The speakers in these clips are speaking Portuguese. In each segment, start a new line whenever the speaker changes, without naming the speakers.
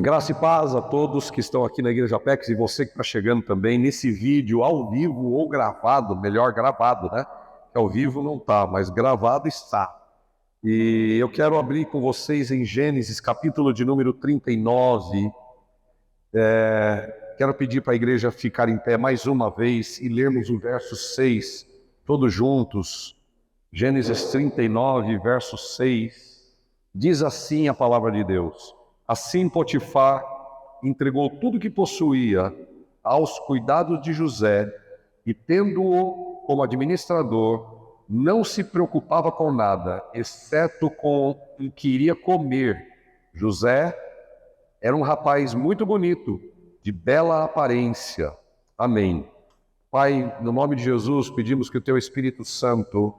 Graça e paz a todos que estão aqui na Igreja Apex e você que está chegando também nesse vídeo ao vivo ou gravado, melhor gravado, né? Ao vivo não está, mas gravado está. E eu quero abrir com vocês em Gênesis, capítulo de número 39. Quero pedir para a igreja ficar em pé mais uma vez e lermos o verso 6, todos juntos. Gênesis 39, verso 6. Diz assim a palavra de Deus: Assim Potifar entregou tudo o que possuía aos cuidados de José, e tendo-o como administrador, não se preocupava com nada, exceto com o que iria comer. José era um rapaz muito bonito, de bela aparência. Amém. Pai, no nome de Jesus, pedimos que o Teu Espírito Santo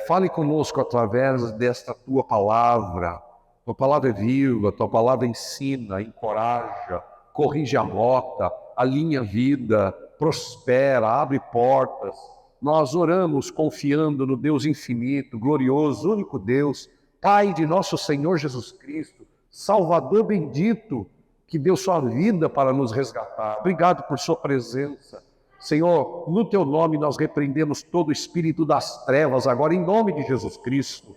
fale conosco através desta Tua palavra. Tua palavra é viva, Tua palavra ensina, encoraja, corrige a rota, alinha a vida, prospera, abre portas. Nós oramos confiando no Deus infinito, glorioso, único Deus, Pai de nosso Senhor Jesus Cristo, Salvador bendito, que deu sua vida para nos resgatar. Obrigado por sua presença. Senhor, no Teu nome nós repreendemos todo o espírito das trevas, agora em nome de Jesus Cristo.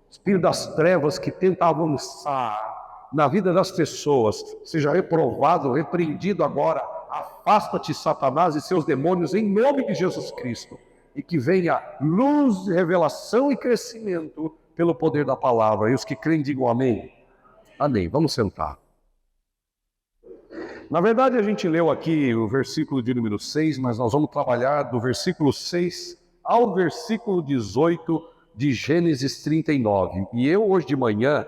Espírito das trevas que tenta avançar na vida das pessoas, seja reprovado, repreendido agora. Afasta-te, Satanás e seus demônios, em nome de Jesus Cristo. E que venha luz, revelação e crescimento pelo poder da palavra. E os que creem digam amém. Amém. Vamos sentar. Na verdade, a gente leu aqui o versículo de número 6, mas nós vamos trabalhar do versículo 6 ao versículo 18 de Gênesis 39. E eu, hoje de manhã,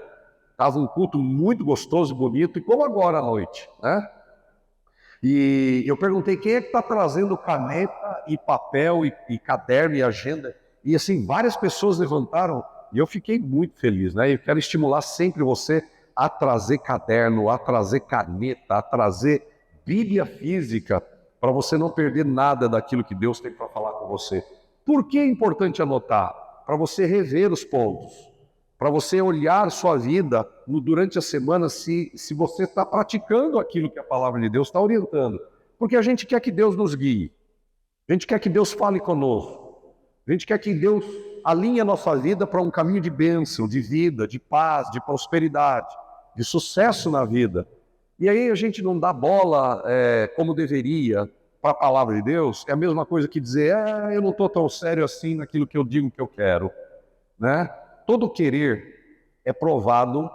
estava um culto muito gostoso e bonito, e como agora à noite, né? E eu perguntei quem é que está trazendo caneta e papel e caderno e agenda. E assim, várias pessoas levantaram, e eu fiquei muito feliz, né? Eu quero estimular sempre você a trazer caderno, a trazer caneta, a trazer Bíblia física, para você não perder nada daquilo que Deus tem para falar com você. Por que é importante anotar? Para você rever os pontos, para você olhar sua vida durante a semana se você está praticando aquilo que a palavra de Deus está orientando. Porque a gente quer que Deus nos guie, a gente quer que Deus fale conosco, a gente quer que Deus alinhe a nossa vida para um caminho de bênção, de vida, de paz, de prosperidade, de sucesso na vida. E aí a gente não dá bola como deveria para a palavra de Deus. É a mesma coisa que dizer, eu não estou tão sério assim naquilo que eu digo que eu quero, né? Todo querer é provado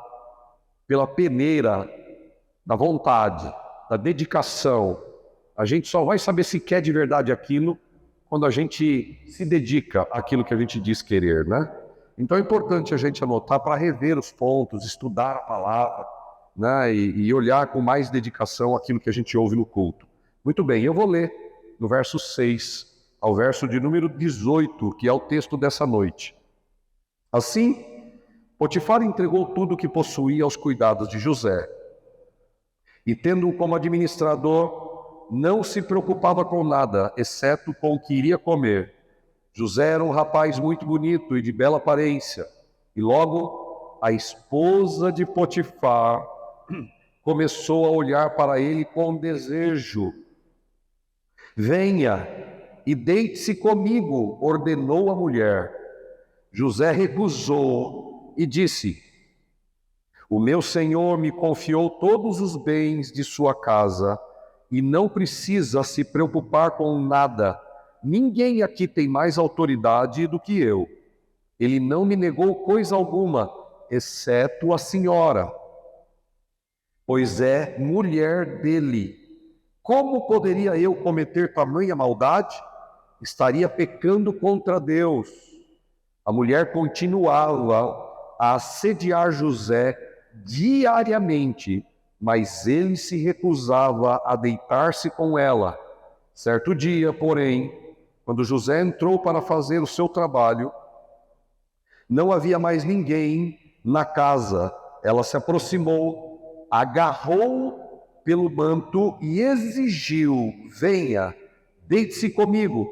pela peneira da vontade, da dedicação. A gente só vai saber se quer de verdade aquilo quando a gente se dedica àquilo que a gente diz querer, né? Então é importante a gente anotar para rever os pontos, estudar a palavra, né? E olhar com mais dedicação aquilo que a gente ouve no culto. Muito bem, eu vou ler no verso 6 ao verso de número 18, que é o texto dessa noite. Assim, Potifar entregou tudo o que possuía aos cuidados de José. E tendo-o como administrador, não se preocupava com nada, exceto com o que iria comer. José era um rapaz muito bonito e de bela aparência. E logo a esposa de Potifar começou a olhar para ele com desejo. Venha e deite-se comigo, ordenou a mulher. José recusou e disse: O meu senhor me confiou todos os bens de sua casa e não precisa se preocupar com nada. Ninguém aqui tem mais autoridade do que eu. Ele não me negou coisa alguma, exceto a senhora, pois é mulher dele. Como poderia eu cometer tamanha maldade? Estaria pecando contra Deus. A mulher continuava a assediar José diariamente, mas ele se recusava a deitar-se com ela. Certo dia, porém, quando José entrou para fazer o seu trabalho, não havia mais ninguém na casa. Ela se aproximou, agarrou pelo manto e exigiu: venha, deite-se comigo.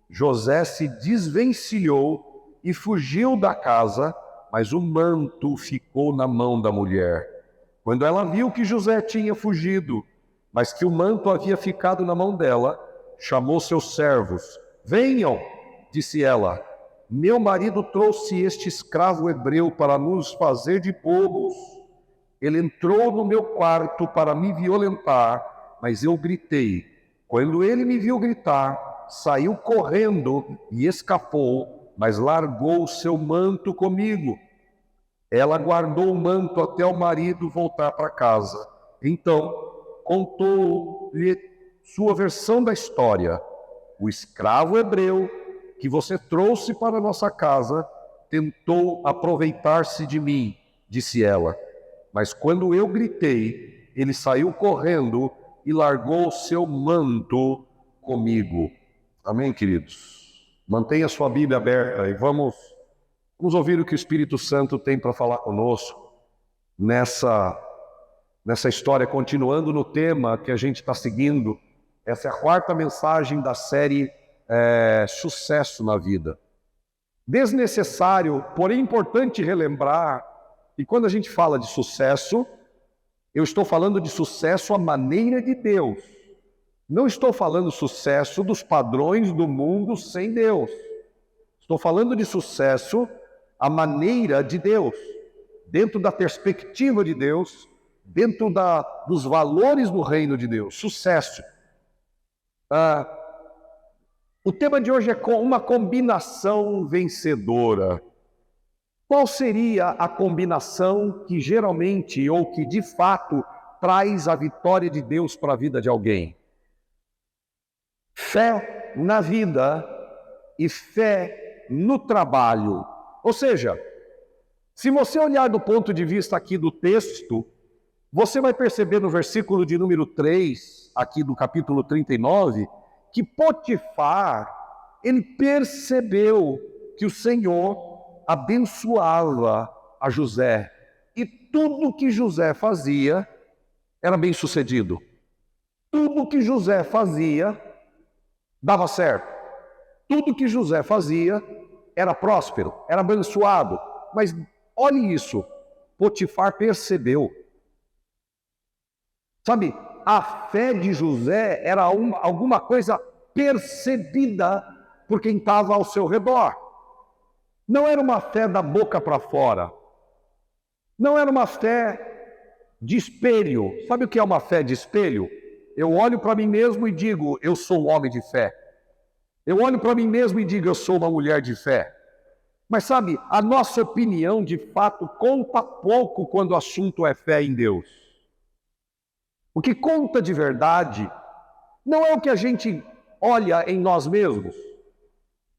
José se desvencilhou e fugiu da casa, mas o manto ficou na mão da mulher. Quando ela viu que José tinha fugido, mas que o manto havia ficado na mão dela, chamou seus servos. Venham, disse ela, meu marido trouxe este escravo hebreu para nos fazer de bobos. Ele entrou no meu quarto para me violentar, mas eu gritei. Quando ele me viu gritar, saiu correndo e escapou, mas largou o seu manto comigo. Ela guardou o manto até o marido voltar para casa. Então, contou-lhe sua versão da história. O escravo hebreu que você trouxe para nossa casa tentou aproveitar-se de mim, disse ela. Mas quando eu gritei, ele saiu correndo e largou seu manto comigo. Amém, queridos? Mantenha sua Bíblia aberta e vamos ouvir o que o Espírito Santo tem para falar conosco nessa história, continuando no tema que a gente está seguindo. Essa é a quarta mensagem da série Sucesso na Vida. Desnecessário, porém importante relembrar que quando a gente fala de sucesso, eu estou falando de sucesso à maneira de Deus. Não estou falando sucesso dos padrões do mundo sem Deus. Estou falando de sucesso à maneira de Deus, dentro da perspectiva de Deus, dentro dos valores do reino de Deus. Sucesso. O tema de hoje é uma combinação vencedora. Qual seria a combinação que geralmente ou que de fato traz a vitória de Deus para a vida de alguém? Fé na vida e fé no trabalho. Ou seja, se você olhar do ponto de vista aqui do texto, você vai perceber no versículo de número 3, aqui do capítulo 39, que Potifar, ele percebeu que o Senhor abençoava a José. E tudo que José fazia era bem sucedido. Tudo que José fazia dava certo. Tudo que José fazia era próspero, era abençoado. Mas olhe isso, Potifar percebeu. Sabe, a fé de José era alguma coisa percebida por quem estava ao seu redor. Não era uma fé da boca para fora. Não era uma fé de espelho. Sabe o que é uma fé de espelho? Eu olho para mim mesmo e digo, eu sou um homem de fé. Eu olho para mim mesmo e digo, eu sou uma mulher de fé. Mas sabe, a nossa opinião de fato conta pouco quando o assunto é fé em Deus. O que conta de verdade não é o que a gente olha em nós mesmos.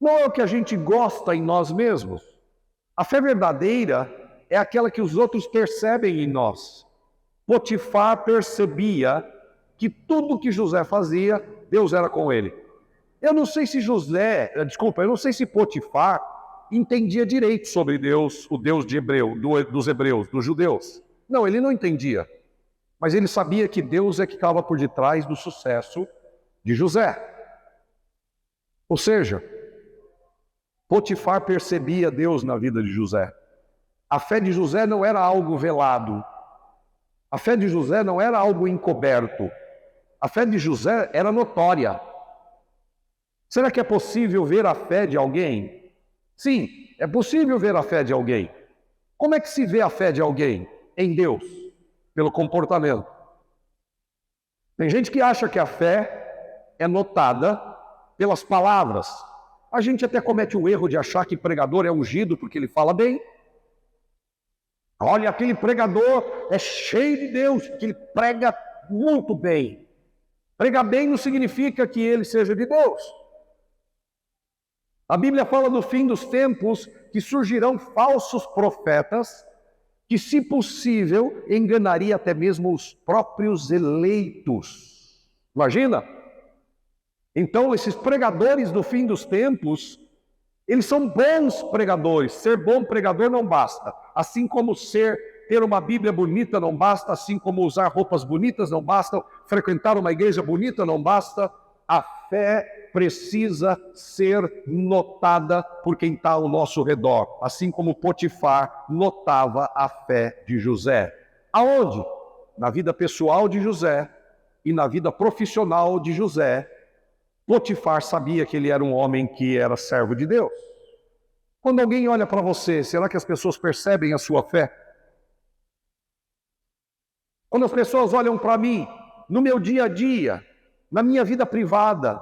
Não é o que a gente gosta em nós mesmos. A fé verdadeira é aquela que os outros percebem em nós. Potifar percebia que tudo que José fazia, Deus era com ele. Eu não sei se Potifar entendia direito sobre Deus, o Deus dos hebreus, dos judeus. Não, ele não entendia. Mas ele sabia que Deus é que estava por detrás do sucesso de José. Ou seja, Potifar percebia Deus na vida de José. A fé de José não era algo velado. A fé de José não era algo encoberto. A fé de José era notória. Será que é possível ver a fé de alguém? Sim, é possível ver a fé de alguém. Como é que se vê a fé de alguém? Em Deus, pelo comportamento. Tem gente que acha que a fé é notada pelas palavras. A gente até comete o erro de achar que pregador é ungido porque ele fala bem. Olha, aquele pregador é cheio de Deus, porque ele prega muito bem. Pregar bem não significa que ele seja de Deus. A Bíblia fala no fim dos tempos que surgirão falsos profetas que, se possível, enganaria até mesmo os próprios eleitos. Imagina? Então, esses pregadores do fim dos tempos, eles são bons pregadores. Ser bom pregador não basta. Assim como ter uma Bíblia bonita não basta, assim como usar roupas bonitas não basta, frequentar uma igreja bonita não basta. A fé precisa ser notada por quem está ao nosso redor, assim como Potifar notava a fé de José. Aonde? Na vida pessoal de José e na vida profissional de José. Potifar sabia que ele era um homem que era servo de Deus. Quando alguém olha para você, será que as pessoas percebem a sua fé? Quando as pessoas olham para mim, no meu dia a dia, na minha vida privada,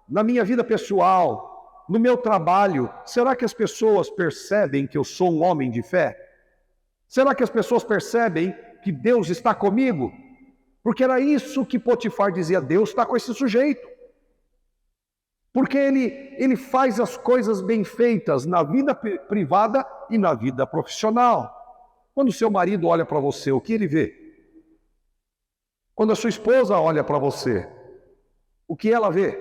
na minha vida pessoal, no meu trabalho, será que as pessoas percebem que eu sou um homem de fé? Será que as pessoas percebem que Deus está comigo? Porque era isso que Potifar dizia, Deus está com esse sujeito. Porque ele faz as coisas bem feitas na vida privada e na vida profissional. Quando o seu marido olha para você, o que ele vê? Quando a sua esposa olha para você, o que ela vê?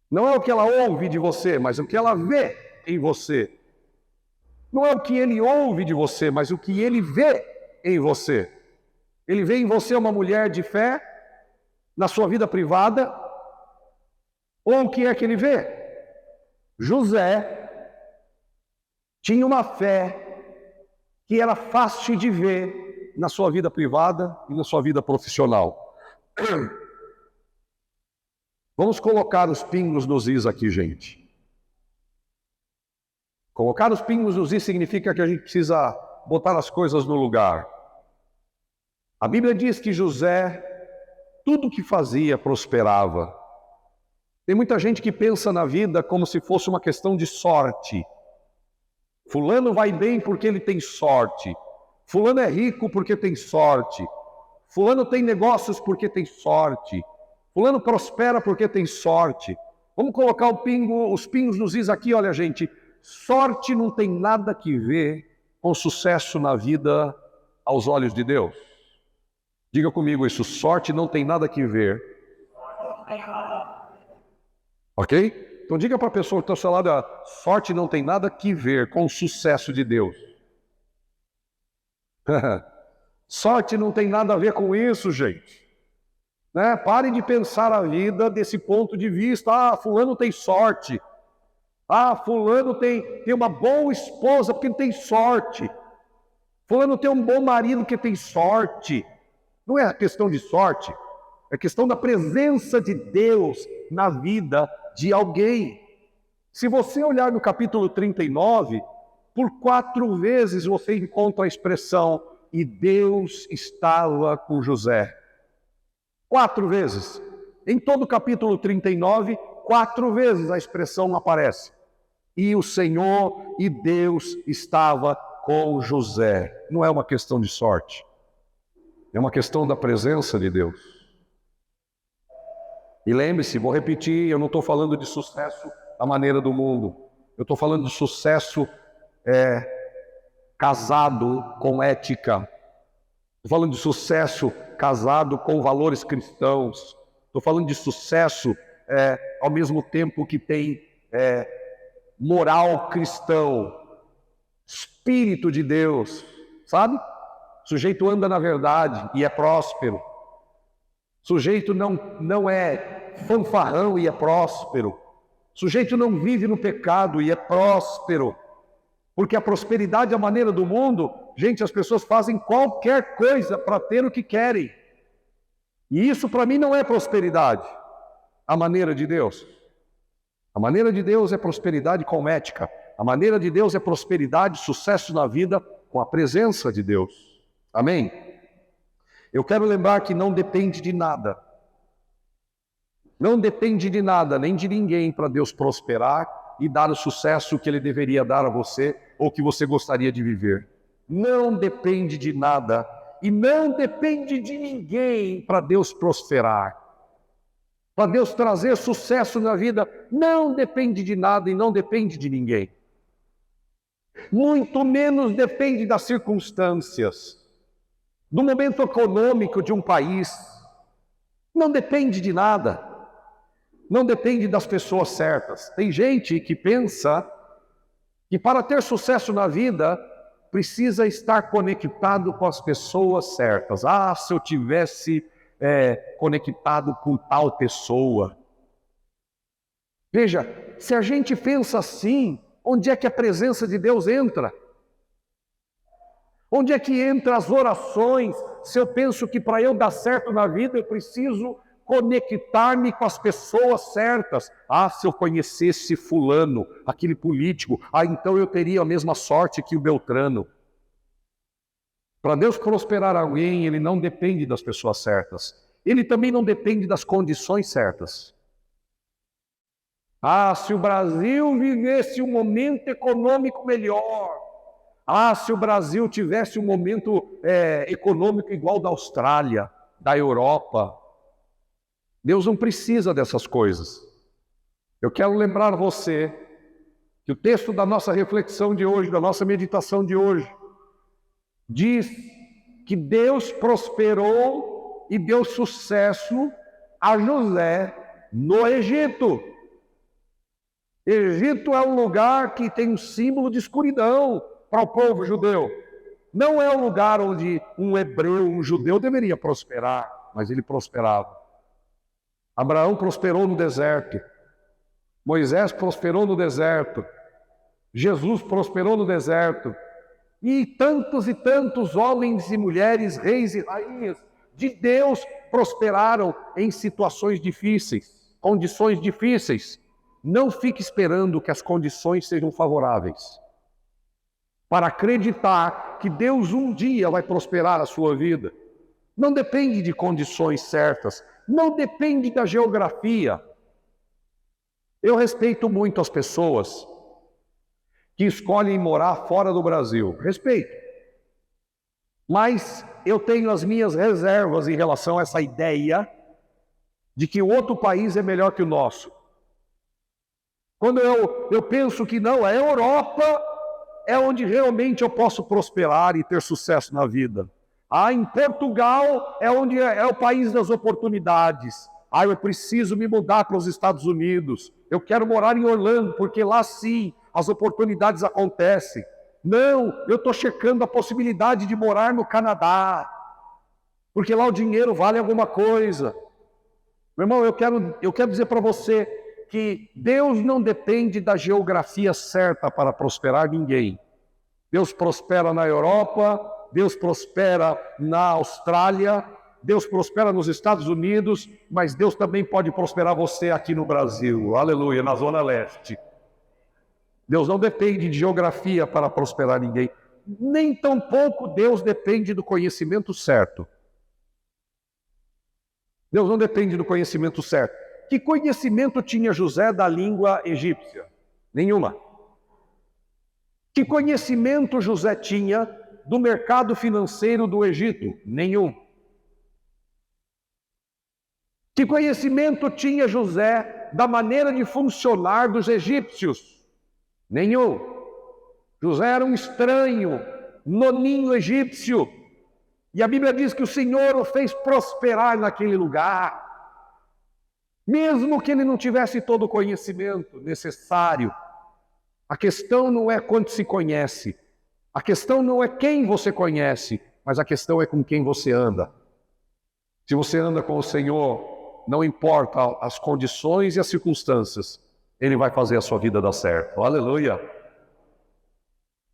Não é o que ela ouve de você, mas o que ela vê em você. Não é o que ele ouve de você, mas o que ele vê em você. Ele vê em você uma mulher de fé, na sua vida privada, ou o que é que ele vê? José tinha uma fé que era fácil de ver na sua vida privada e na sua vida profissional. Vamos colocar os pingos nos is aqui, gente. Colocar os pingos nos is significa que a gente precisa botar as coisas no lugar. A Bíblia diz que José, tudo que fazia, prosperava. Tem muita gente que pensa na vida como se fosse uma questão de sorte. Fulano vai bem porque ele tem sorte. Fulano é rico porque tem sorte. Fulano tem negócios porque tem sorte. Fulano prospera porque tem sorte. Vamos colocar os pingos nos is aqui, olha gente. Sorte não tem nada que ver com sucesso na vida aos olhos de Deus. Diga comigo isso, sorte não tem nada que ver. Ok? Então diga para a pessoa que está ao seu lado, sorte não tem nada que ver com o sucesso de Deus. Sorte não tem nada a ver com isso, gente. Né? Pare de pensar a vida desse ponto de vista. Fulano tem sorte. Fulano tem uma boa esposa porque tem sorte. Fulano tem um bom marido porque tem sorte. Não é questão de sorte. É questão da presença de Deus na vida de alguém. Se você olhar no capítulo 39, por 4 vezes você encontra a expressão e Deus estava com José. 4 vezes. Em todo o capítulo 39, 4 vezes a expressão aparece. E o Senhor e Deus estava com José. Não é uma questão de sorte. É uma questão da presença de Deus. E lembre-se, vou repetir, eu não estou falando de sucesso à maneira do mundo. Eu estou falando de sucesso casado com ética. Estou falando de sucesso casado com valores cristãos. Estou falando de sucesso ao mesmo tempo que tem moral cristão, espírito de Deus, sabe? O sujeito anda na verdade e é próspero. O sujeito não é fanfarrão e é próspero. O sujeito não vive no pecado e é próspero. Porque a prosperidade, à maneira do mundo, gente, as pessoas fazem qualquer coisa para ter o que querem. E isso para mim não é prosperidade, a maneira de Deus. A maneira de Deus é prosperidade com ética. A maneira de Deus é prosperidade, sucesso na vida com a presença de Deus. Amém? Eu quero lembrar que não depende de nada. Não depende de nada, nem de ninguém para Deus prosperar e dar o sucesso que Ele deveria dar a você ou que você gostaria de viver. Não depende de nada e não depende de ninguém para Deus prosperar. Para Deus trazer sucesso na vida, não depende de nada e não depende de ninguém. Muito menos depende das circunstâncias, do momento econômico de um país. Não depende de nada. Não depende das pessoas certas. Tem gente que pensa que para ter sucesso na vida, precisa estar conectado com as pessoas certas. Se eu tivesse conectado com tal pessoa. Veja, se a gente pensa assim, onde é que a presença de Deus entra? Onde é que entra as orações? Se eu penso que para eu dar certo na vida, eu preciso conectar-me com as pessoas certas. Ah, se eu conhecesse fulano, aquele político, então eu teria a mesma sorte que o Beltrano. Para Deus prosperar alguém, Ele não depende das pessoas certas. Ele também não depende das condições certas. Ah, se o Brasil vivesse um momento econômico melhor. Ah, se o Brasil tivesse um momento econômico igual da Austrália, da Europa. Deus não precisa dessas coisas. Eu quero lembrar você que o texto da nossa reflexão de hoje, da nossa meditação de hoje, diz que Deus prosperou e deu sucesso a José no Egito. Egito é um lugar que tem um símbolo de escuridão para o povo judeu. Não é um lugar onde um hebreu, um judeu deveria prosperar, mas ele prosperava. Abraão prosperou no deserto. Moisés prosperou no deserto. Jesus prosperou no deserto. E tantos homens e mulheres, reis e rainhas de Deus prosperaram em situações difíceis, condições difíceis. Não fique esperando que as condições sejam favoráveis para acreditar que Deus um dia vai prosperar a sua vida. Não depende de condições certas, não depende da geografia. Eu respeito muito as pessoas que escolhem morar fora do Brasil. Respeito. Mas eu tenho as minhas reservas em relação a essa ideia de que o outro país é melhor que o nosso. Quando eu penso que não, a Europa é onde realmente eu posso prosperar e ter sucesso na vida. Em Portugal é onde é o país das oportunidades. Eu preciso me mudar para os Estados Unidos. Eu quero morar em Orlando, porque lá sim as oportunidades acontecem. Não, eu estou checando a possibilidade de morar no Canadá, porque lá o dinheiro vale alguma coisa. Meu irmão, eu quero dizer para você que Deus não depende da geografia certa para prosperar ninguém. Deus prospera na Europa, Deus prospera na Austrália, Deus prospera nos Estados Unidos, mas Deus também pode prosperar você aqui no Brasil, aleluia, na Zona Leste. Deus não depende de geografia para prosperar ninguém, nem tampouco Deus depende do conhecimento certo. Deus não depende do conhecimento certo. Que conhecimento tinha José da língua egípcia? Nenhuma. Que conhecimento José tinha do mercado financeiro do Egito? Nenhum. Que conhecimento tinha José da maneira de funcionar dos egípcios? Nenhum. José era um estranho no ninho egípcio. E a Bíblia diz que o Senhor o fez prosperar naquele lugar. Mesmo que ele não tivesse todo o conhecimento necessário. A questão não é quanto se conhece. A questão não é quem você conhece, mas a questão é com quem você anda. Se você anda com o Senhor, não importa as condições e as circunstâncias, Ele vai fazer a sua vida dar certo. Aleluia!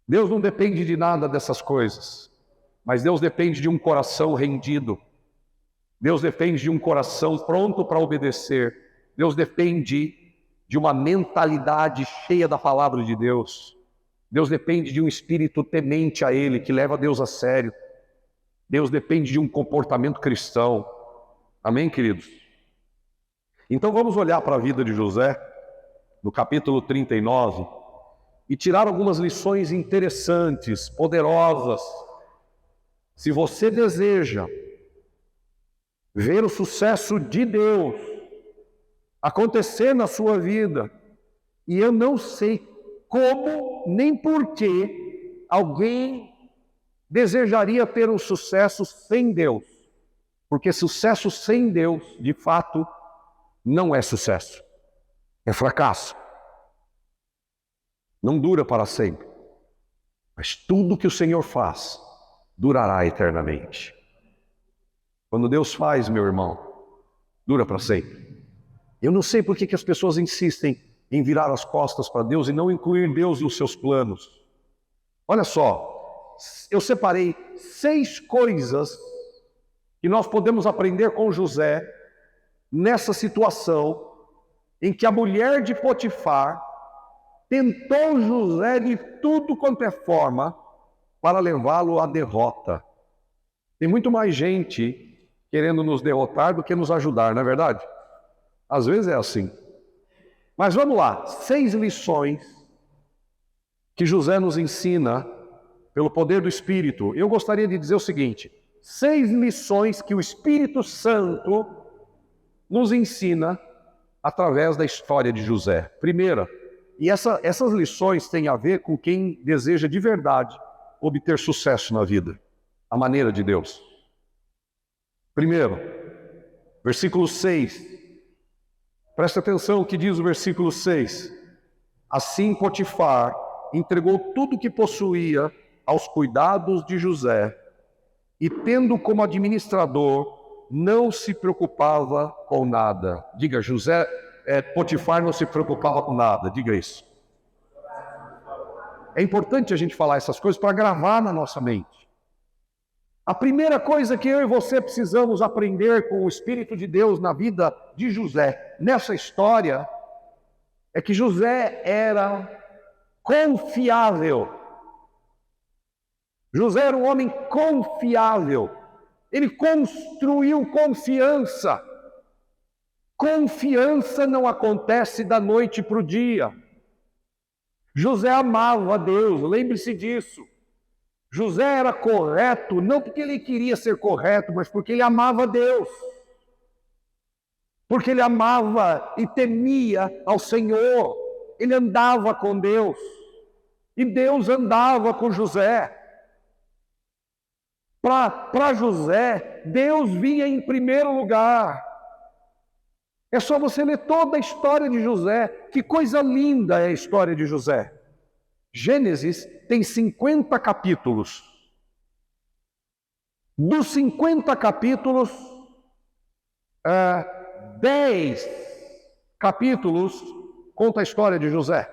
Deus não depende de nada dessas coisas, mas Deus depende de um coração rendido. Deus depende de um coração pronto para obedecer. Deus depende de uma mentalidade cheia da palavra de Deus. Deus depende de um espírito temente a Ele, que leva Deus a sério. Deus depende de um comportamento cristão. Amém, queridos? Então vamos olhar para a vida de José, no capítulo 39, e tirar algumas lições interessantes, poderosas. Se você deseja ver o sucesso de Deus acontecer na sua vida, e eu não sei como nem por que alguém desejaria ter um sucesso sem Deus, porque sucesso sem Deus, de fato, não é sucesso, é fracasso. Não dura para sempre, mas tudo que o Senhor faz durará eternamente. Quando Deus faz, meu irmão, dura para sempre. Eu não sei por que as pessoas insistem em virar as costas para Deus e não incluir Deus nos seus planos. Olha só, eu separei 6 coisas que nós podemos aprender com José nessa situação em que a mulher de Potifar tentou José de tudo quanto é forma para levá-lo à derrota. Tem muito mais gente querendo nos derrotar do que nos ajudar, não é verdade? Às vezes é assim. Mas vamos lá, 6 lições que José nos ensina pelo poder do Espírito. Eu gostaria de dizer o seguinte: 6 lições que o Espírito Santo nos ensina através da história de José. Primeira, e essas lições têm a ver com quem deseja de verdade obter sucesso na vida, a maneira de Deus. Primeiro, versículo 6. Presta atenção o que diz o versículo 6. Assim Potifar entregou tudo o que possuía aos cuidados de José, e tendo como administrador, não se preocupava com nada. Diga, Potifar não se preocupava com nada, diga isso. É importante a gente falar essas coisas para gravar na nossa mente. A primeira coisa que eu e você precisamos aprender com o Espírito de Deus na vida de José, nessa história, é que José era confiável. José era um homem confiável. Ele construiu confiança. Confiança não acontece da noite para o dia. José amava a Deus, lembre-se disso. José era correto, não porque ele queria ser correto, mas porque ele amava a Deus. Porque ele amava e temia ao Senhor. Ele andava com Deus. E Deus andava com José. Para José, Deus vinha em primeiro lugar. É só você ler toda a história de José. Que coisa linda é a história de José. Gênesis tem 50 capítulos. Dos 50 capítulos, 10 capítulos conta a história de José.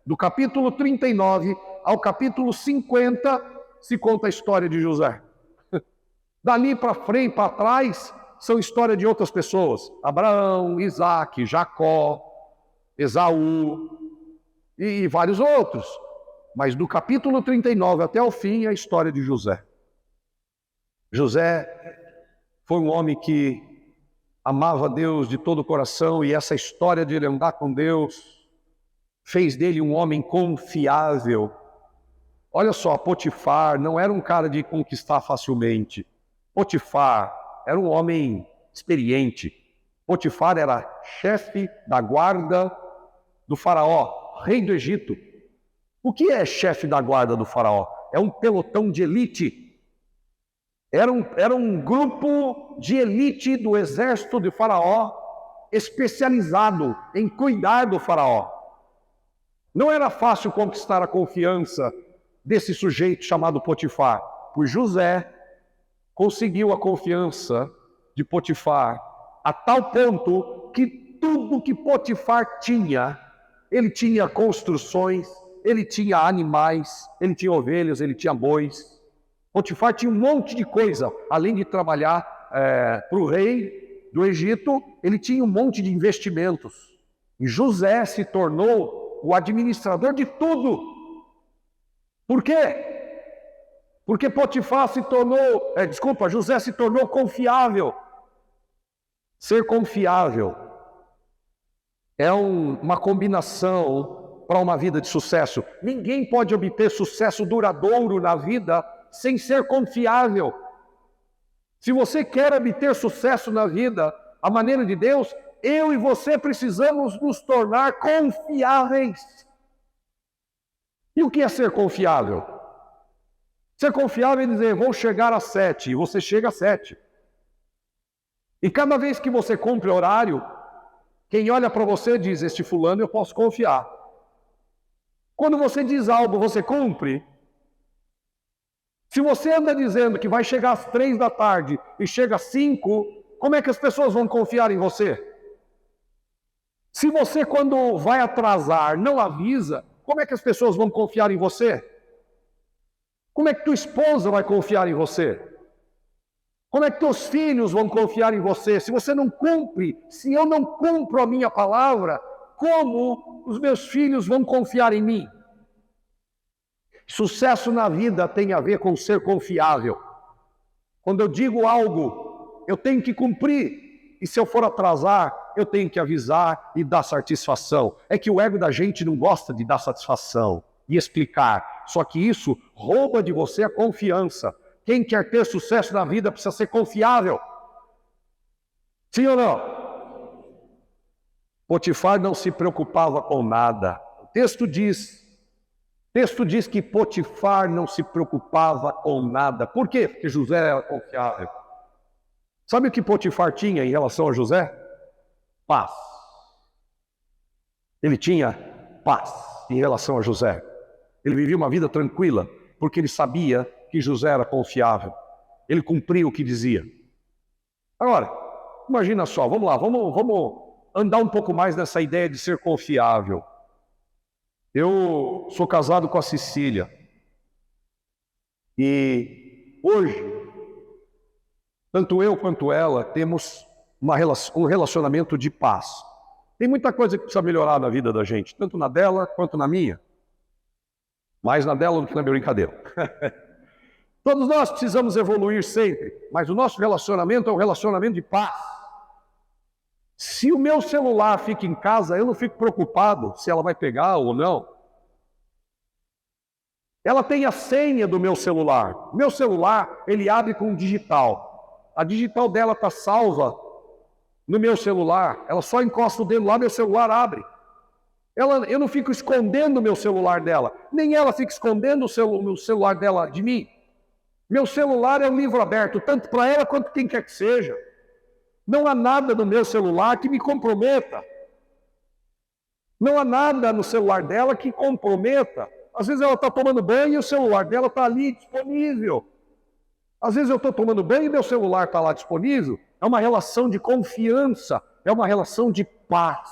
Do capítulo 39 ao capítulo 50 se conta a história de José. Dali para frente, para trás, são histórias de outras pessoas. Abraão, Isaac, Jacó, Esaú e vários outros. Mas do capítulo 39 até o fim é a história de José. José foi um homem que amava Deus de todo o coração, e essa história de ele andar com Deus fez dele um homem confiável. Olha só, Potifar não era um cara de conquistar facilmente. Potifar era um homem experiente. Potifar era chefe da guarda do faraó, rei do Egito. O que é chefe da guarda do faraó? É um pelotão de elite. Era um grupo de elite do exército de faraó, especializado em cuidar do faraó. Não era fácil conquistar a confiança desse sujeito chamado Potifar, pois José conseguiu a confiança de Potifar a tal ponto que tudo que Potifar tinha, ele tinha construções, ele tinha animais, ele tinha ovelhas, ele tinha bois. Potifar tinha um monte de coisa, além de trabalhar para o rei do Egito, ele tinha um monte de investimentos. E José se tornou o administrador de tudo. Por quê? Porque José se tornou confiável. Ser confiável é uma combinação para uma vida de sucesso. Ninguém pode obter sucesso duradouro na vida sem ser confiável. Se você quer obter sucesso na vida, a maneira de Deus, eu e você precisamos nos tornar confiáveis. E o que é ser confiável? Ser confiável é dizer, vou chegar às 7, e você chega às 7. E cada vez que você cumpre horário, quem olha para você diz, este fulano eu posso confiar. Quando você diz algo, você cumpre. Se você anda dizendo que vai chegar às 3 da tarde e chega às 5, como é que as pessoas vão confiar em você? Se você, quando vai atrasar, não avisa, como é que as pessoas vão confiar em você? Como é que tua esposa vai confiar em você? Como é que teus filhos vão confiar em você? Se você não cumpre, se eu não cumpro a minha palavra, como os meus filhos vão confiar em mim? Sucesso na vida tem a ver com ser confiável. Quando eu digo algo, eu tenho que cumprir. E se eu for atrasar, eu tenho que avisar e dar satisfação. É que o ego da gente não gosta de dar satisfação e explicar. Só que isso rouba de você a confiança. Quem quer ter sucesso na vida precisa ser confiável. Sim ou não? Potifar não se preocupava com nada. O texto diz que Potifar não se preocupava com nada. Por quê? Porque José era confiável. Sabe o que Potifar tinha em relação a José? Paz. Ele tinha paz em relação a José. Ele vivia uma vida tranquila, porque ele sabia que José era confiável. Ele cumpria o que dizia. Agora, imagina só, vamos lá, vamos andar um pouco mais nessa ideia de ser confiável. Eu sou casado com a Cecília. E hoje, tanto eu quanto ela temos um relacionamento de paz. Tem muita coisa que precisa melhorar na vida da gente, tanto na dela quanto na minha. Mais na dela do que na minha brincadeira. Todos nós precisamos evoluir sempre, mas o nosso relacionamento é um relacionamento de paz. Se o meu celular fica em casa, eu não fico preocupado se ela vai pegar ou não. Ela tem a senha do meu celular. Meu celular, ele abre com digital. A digital dela está salva no meu celular. Ela só encosta o dedo lá, meu celular abre. Eu não fico escondendo o meu celular dela. Nem ela fica escondendo o celular dela de mim. Meu celular é um livro aberto, tanto para ela quanto quem quer que seja. Não há nada no meu celular que me comprometa. Não há nada no celular dela que comprometa. Às vezes ela está tomando banho e o celular dela está ali disponível. Às vezes eu estou tomando banho e meu celular está lá disponível. É uma relação de confiança, é uma relação de paz.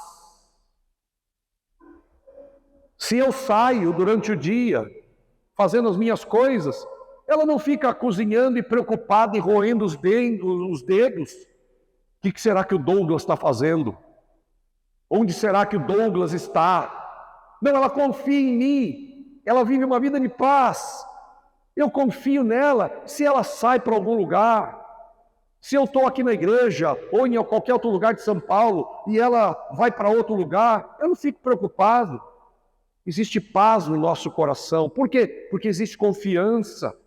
Se eu saio durante o dia, fazendo as minhas coisas, ela não fica cozinhando e preocupada e roendo os dedos. O que será que o Douglas está fazendo? Onde será que o Douglas está? Não, ela confia em mim. Ela vive uma vida de paz. Eu confio nela. Se ela sai para algum lugar, se eu estou aqui na igreja ou em qualquer outro lugar de São Paulo e ela vai para outro lugar, eu não fico preocupado. Existe paz no nosso coração. Por quê? Porque existe confiança.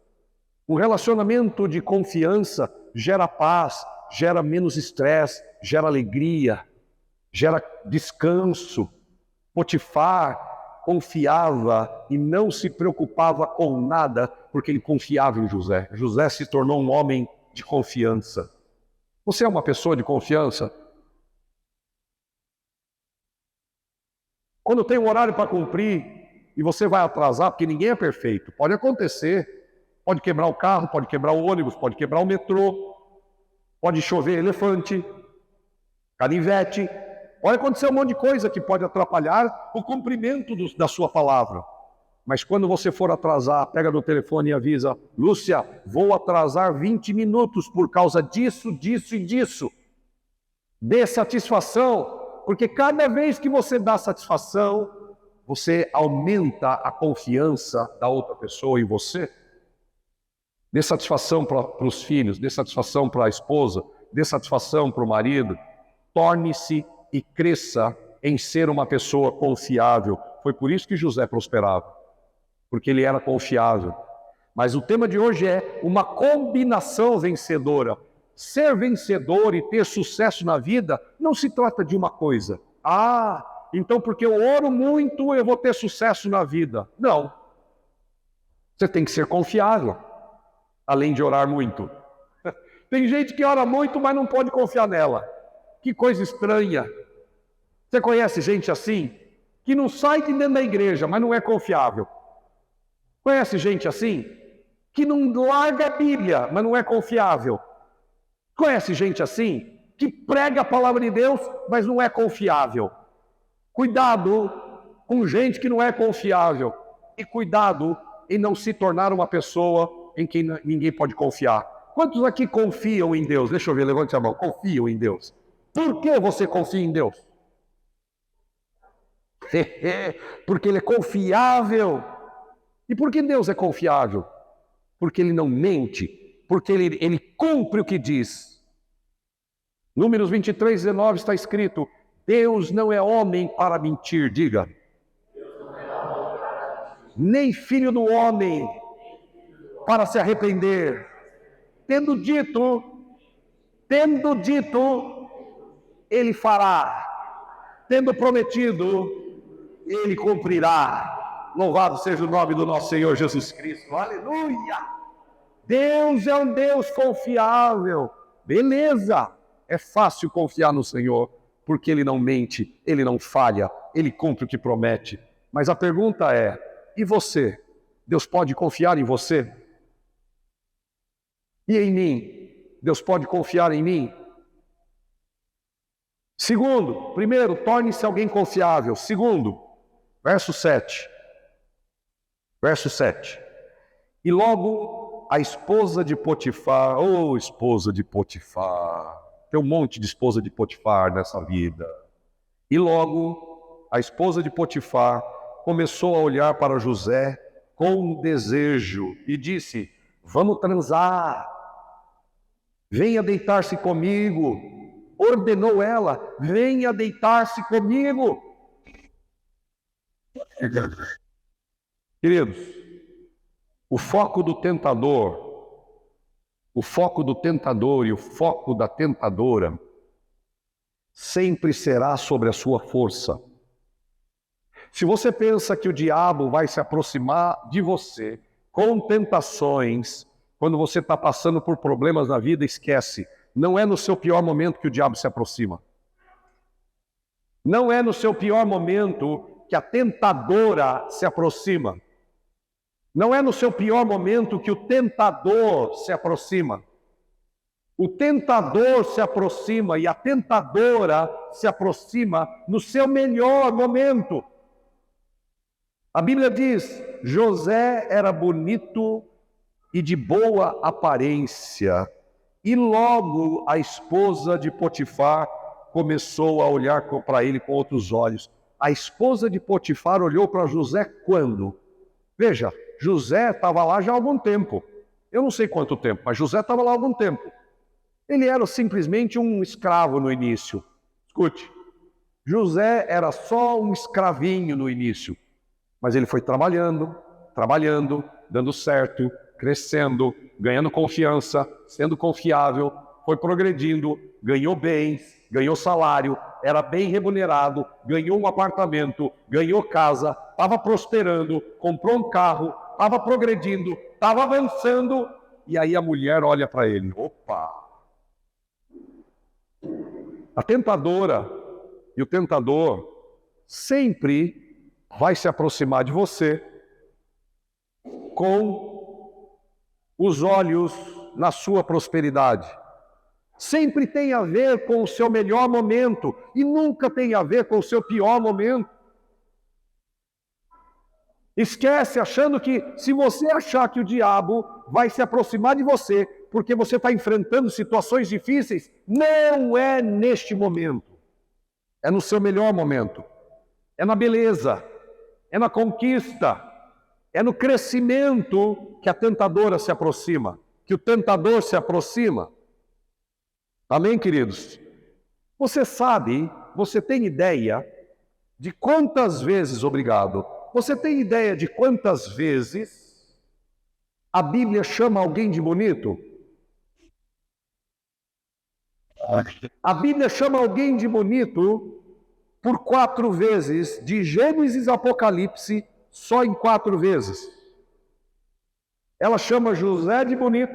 Um relacionamento de confiança gera paz, gera menos estresse, gera alegria, gera descanso. Potifar confiava e não se preocupava com nada, porque ele confiava em José. José se tornou um homem de confiança. Você é uma pessoa de confiança? Quando tem um horário para cumprir e você vai atrasar, porque ninguém é perfeito, pode acontecer. Pode quebrar o carro, pode quebrar o ônibus, pode quebrar o metrô, pode chover elefante, canivete. Pode acontecer um monte de coisa que pode atrapalhar o cumprimento da sua palavra. Mas quando você for atrasar, pega no telefone e avisa: Lúcia, vou atrasar 20 minutos por causa disso, disso e disso. Dê satisfação, porque cada vez que você dá satisfação, você aumenta a confiança da outra pessoa em você. Dê satisfação para os filhos, dê satisfação para a esposa, dê satisfação para o marido. Torne-se e cresça em ser uma pessoa confiável. Foi por isso que José prosperava, porque ele era confiável. Mas o tema de hoje é uma combinação vencedora. Ser vencedor e ter sucesso na vida não se trata de uma coisa. Então porque eu oro muito eu vou ter sucesso na vida. Não. Você tem que ser confiável, além de orar muito. Tem gente que ora muito, mas não pode confiar nela. Que coisa estranha. Você conhece gente assim? Que não sai de dentro da igreja, mas não é confiável. Conhece gente assim? Que não larga a Bíblia, mas não é confiável. Conhece gente assim? Que prega a palavra de Deus, mas não é confiável. Cuidado com gente que não é confiável. E cuidado em não se tornar uma pessoa em quem ninguém pode confiar. Quantos aqui confiam em Deus? Deixa eu ver, levante a mão. Confiam em Deus. Por que você confia em Deus? Porque Ele é confiável. E por que Deus é confiável? Porque Ele não mente. Porque Ele cumpre o que diz. Números 23, 19 está escrito: Deus não é homem para mentir, diga. Nem filho do homem para se arrepender. Tendo dito, Ele fará. Tendo prometido, Ele cumprirá. Louvado seja o nome do nosso Senhor Jesus Cristo. Aleluia! Deus é um Deus confiável. Beleza! É fácil confiar no Senhor, porque Ele não mente, Ele não falha, Ele cumpre o que promete. Mas a pergunta é, e você? Deus pode confiar em você? E em mim? Deus pode confiar em mim? Segundo, primeiro, torne-se alguém confiável. Segundo, verso 7. Verso 7. E logo a esposa de Potifar, esposa de Potifar, tem um monte de esposa de Potifar nessa vida. E logo a esposa de Potifar começou a olhar para José com desejo e disse: vamos transar, venha deitar-se comigo. Ordenou ela: venha deitar-se comigo. Queridos, o foco do tentador e o foco da tentadora sempre será sobre a sua força. Se você pensa que o diabo vai se aproximar de você com tentações, quando você está passando por problemas na vida, esquece. Não é no seu pior momento que o diabo se aproxima. Não é no seu pior momento que a tentadora se aproxima. Não é no seu pior momento que o tentador se aproxima. O tentador se aproxima e a tentadora se aproxima no seu melhor momento. A Bíblia diz: José era bonito e de boa aparência. E logo a esposa de Potifar começou a olhar para ele com outros olhos. A esposa de Potifar olhou para José quando? Veja, José estava lá já há algum tempo. Eu não sei quanto tempo, mas José estava lá há algum tempo. Ele era simplesmente um escravo no início. Escute, José era só um escravinho no início. Mas ele foi trabalhando, dando certo, crescendo, ganhando confiança, sendo confiável, foi progredindo, ganhou bens, ganhou salário, era bem remunerado, ganhou um apartamento, ganhou casa, estava prosperando, comprou um carro, estava progredindo, estava avançando, e aí a mulher olha para ele: opa! A tentadora e o tentador sempre vai se aproximar de você com os olhos na sua prosperidade. Sempre tem a ver com o seu melhor momento e nunca tem a ver com o seu pior momento. Esquece achando que, se você achar que o diabo vai se aproximar de você porque você está enfrentando situações difíceis, não é neste momento. É no seu melhor momento. É na beleza. É na conquista. É no crescimento que a tentadora se aproxima, que o tentador se aproxima. Amém, queridos? Você sabe, você tem ideia de quantas vezes, você tem ideia de quantas vezes a Bíblia chama alguém de bonito? A Bíblia chama alguém de bonito por 4 vezes, de Gênesis a Apocalipse, só em 4 vezes. Ela chama José de bonito,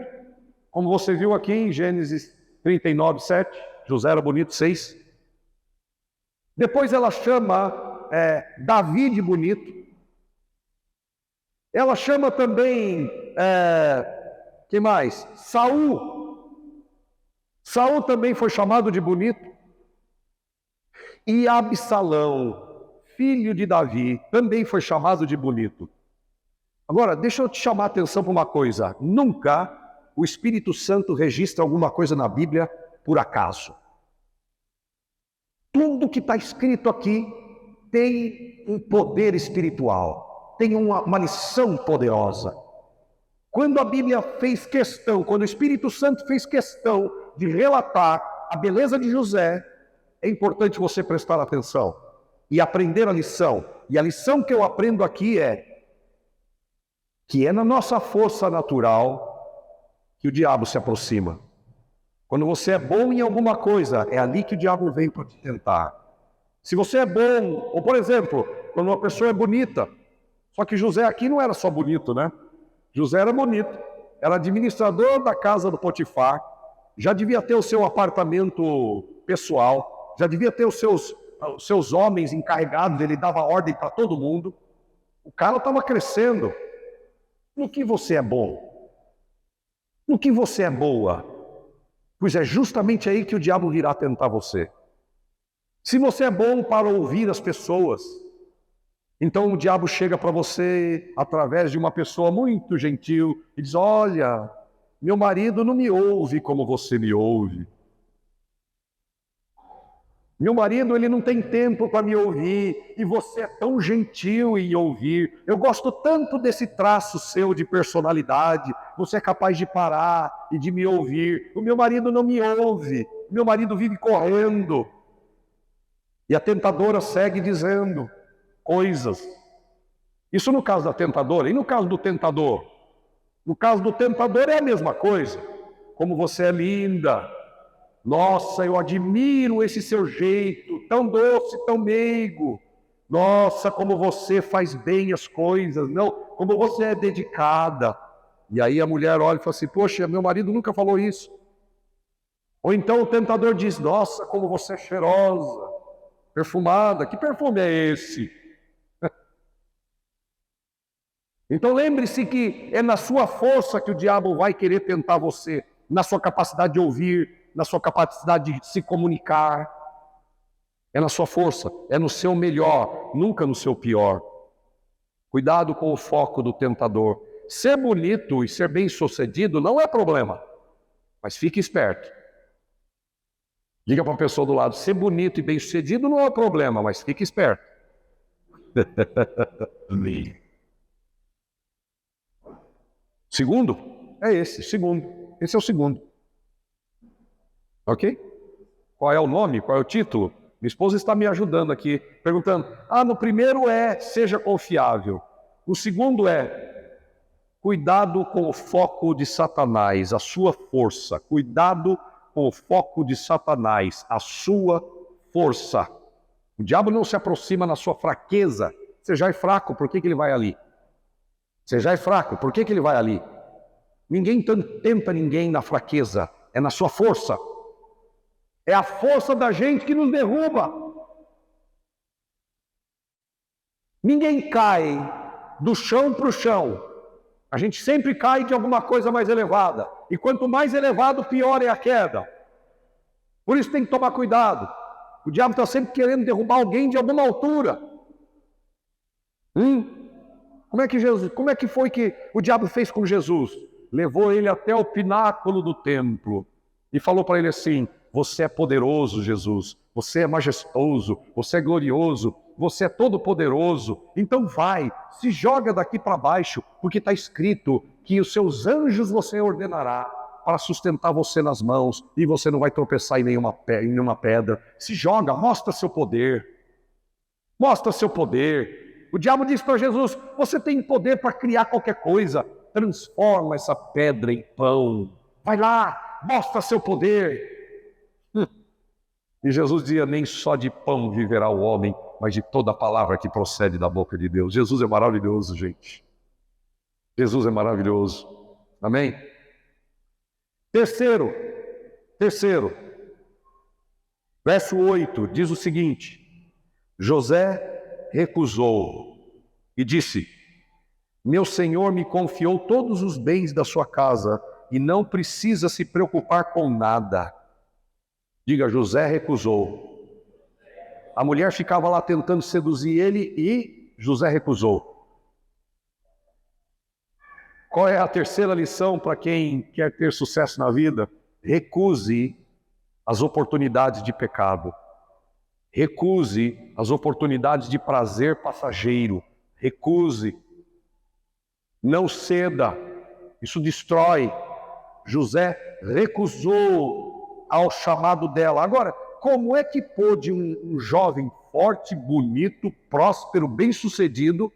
como você viu aqui em Gênesis 39, 7, José era bonito, 6. Depois ela chama Davi de bonito. Ela chama também, quem mais? Saul. Saul também foi chamado de bonito. E Absalão, filho de Davi, também foi chamado de bonito. Agora, deixa eu te chamar a atenção para uma coisa. Nunca o Espírito Santo registra alguma coisa na Bíblia por acaso. Tudo que está escrito aqui tem um poder espiritual, tem uma lição poderosa. Quando a Bíblia fez questão, quando o Espírito Santo fez questão de relatar a beleza de José, é importante você prestar atenção e aprender a lição. E a lição que eu aprendo aqui é que é na nossa força natural que o diabo se aproxima. Quando você é bom em alguma coisa, é ali que o diabo veio para te tentar. Se você é bom, ou por exemplo, quando uma pessoa é bonita, só que José aqui não era só bonito, né? José era bonito, era administrador da casa do Potifar, já devia ter o seu apartamento pessoal, já devia ter os seus homens encarregados, ele dava ordem para todo mundo. O cara estava crescendo. No que você é bom? No que você é boa? Pois é justamente aí que o diabo virá tentar você. Se você é bom para ouvir as pessoas, então o diabo chega para você através de uma pessoa muito gentil e diz: olha, meu marido não me ouve como você me ouve. Meu marido, ele não tem tempo para me ouvir, e você é tão gentil em ouvir. Eu gosto tanto desse traço seu de personalidade, você é capaz de parar e de me ouvir. O meu marido não me ouve, meu marido vive correndo. E a tentadora segue dizendo coisas. Isso no caso da tentadora. E no caso do tentador? No caso do tentador é a mesma coisa. Como você é linda. Nossa, eu admiro esse seu jeito, tão doce, tão meigo. Nossa, como você faz bem as coisas, não, como você é dedicada. E aí a mulher olha e fala assim: poxa, meu marido nunca falou isso. Ou então o tentador diz: nossa, como você é cheirosa, perfumada. Que perfume é esse? Então lembre-se que é na sua força que o diabo vai querer tentar você, na sua capacidade de ouvir, na sua capacidade de se comunicar. É na sua força, é no seu melhor, nunca no seu pior. Cuidado com o foco do tentador. Ser bonito e ser bem-sucedido não é problema, mas fique esperto. Diga para a pessoa do lado: ser bonito e bem-sucedido não é problema, mas fique esperto. Segundo, é esse, segundo. Esse é o segundo. Ok? Qual é o nome? Qual é o título? Minha esposa está me ajudando aqui, perguntando: no primeiro é seja confiável. O segundo é cuidado com o foco de Satanás, a sua força. Cuidado com o foco de Satanás, a sua força. O diabo não se aproxima na sua fraqueza. Você já é fraco, por que ele vai ali? Você já é fraco, por que ele vai ali? Ninguém tenta ninguém na fraqueza, é na sua força. É a força da gente que nos derruba. Ninguém cai do chão para o chão. A gente sempre cai de alguma coisa mais elevada. E quanto mais elevado, pior é a queda. Por isso tem que tomar cuidado. O diabo está sempre querendo derrubar alguém de alguma altura. Como é que foi que o diabo fez com Jesus? Levou ele até o pináculo do templo e falou para ele assim: você é poderoso, Jesus, você é majestoso, você é glorioso, você é todo poderoso, então vai, se joga daqui para baixo, porque está escrito que os seus anjos você ordenará para sustentar você nas mãos, e você não vai tropeçar em nenhuma pedra. Se joga, mostra seu poder, mostra seu poder. O diabo disse para Jesus: você tem poder para criar qualquer coisa, transforma essa pedra em pão, vai lá, mostra seu poder. E Jesus dizia: nem só de pão viverá o homem, mas de toda a palavra que procede da boca de Deus. Jesus é maravilhoso, gente. Jesus é maravilhoso. Amém? Terceiro, verso 8, diz o seguinte: José recusou e disse: meu senhor me confiou todos os bens da sua casa e não precisa se preocupar com nada. Diga: José recusou. A mulher ficava lá tentando seduzir ele e José recusou. Qual é a terceira lição para quem quer ter sucesso na vida? Recuse as oportunidades de pecado. Recuse as oportunidades de prazer passageiro. Recuse. Não ceda. Isso destrói. José recusou ao chamado dela. Agora, como é que pôde um jovem forte, bonito, próspero, bem-sucedido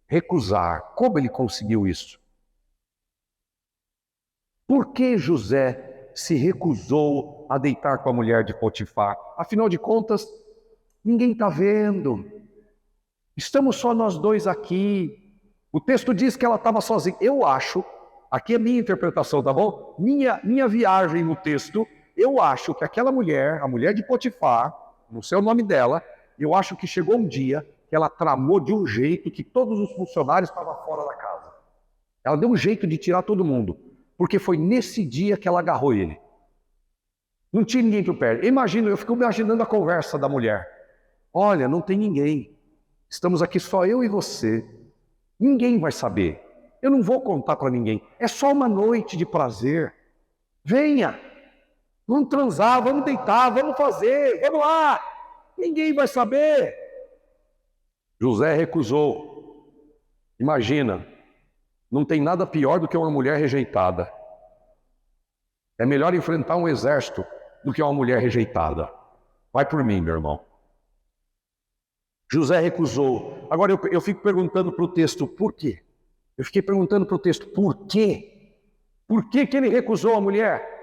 recusar? Como ele conseguiu isso? Por que José se recusou a deitar com a mulher de Potifar? Afinal de contas, ninguém está vendo. Estamos só nós dois aqui. O texto diz que ela estava sozinha. Eu acho, aqui é minha interpretação, tá bom? Minha viagem no texto, eu acho que aquela mulher, a mulher de Potifar, não sei o nome dela, eu acho que chegou um dia que ela tramou de um jeito que todos os funcionários estavam fora da casa. Ela deu um jeito de tirar todo mundo, porque foi nesse dia que ela agarrou ele. Não tinha ninguém por perto. Eu fico imaginando a conversa da mulher. Olha, não tem ninguém. Estamos aqui só eu e você. Ninguém vai saber. Eu não vou contar para ninguém. É só uma noite de prazer. Venha. Vamos transar, vamos deitar, vamos fazer, vamos lá. Ninguém vai saber. José recusou. Imagina, não tem nada pior do que uma mulher rejeitada. É melhor enfrentar um exército do que uma mulher rejeitada. Vai por mim, meu irmão. José recusou. Agora eu fico perguntando para o texto, por quê? Eu fiquei perguntando para o texto, por quê? Por que ele recusou a mulher?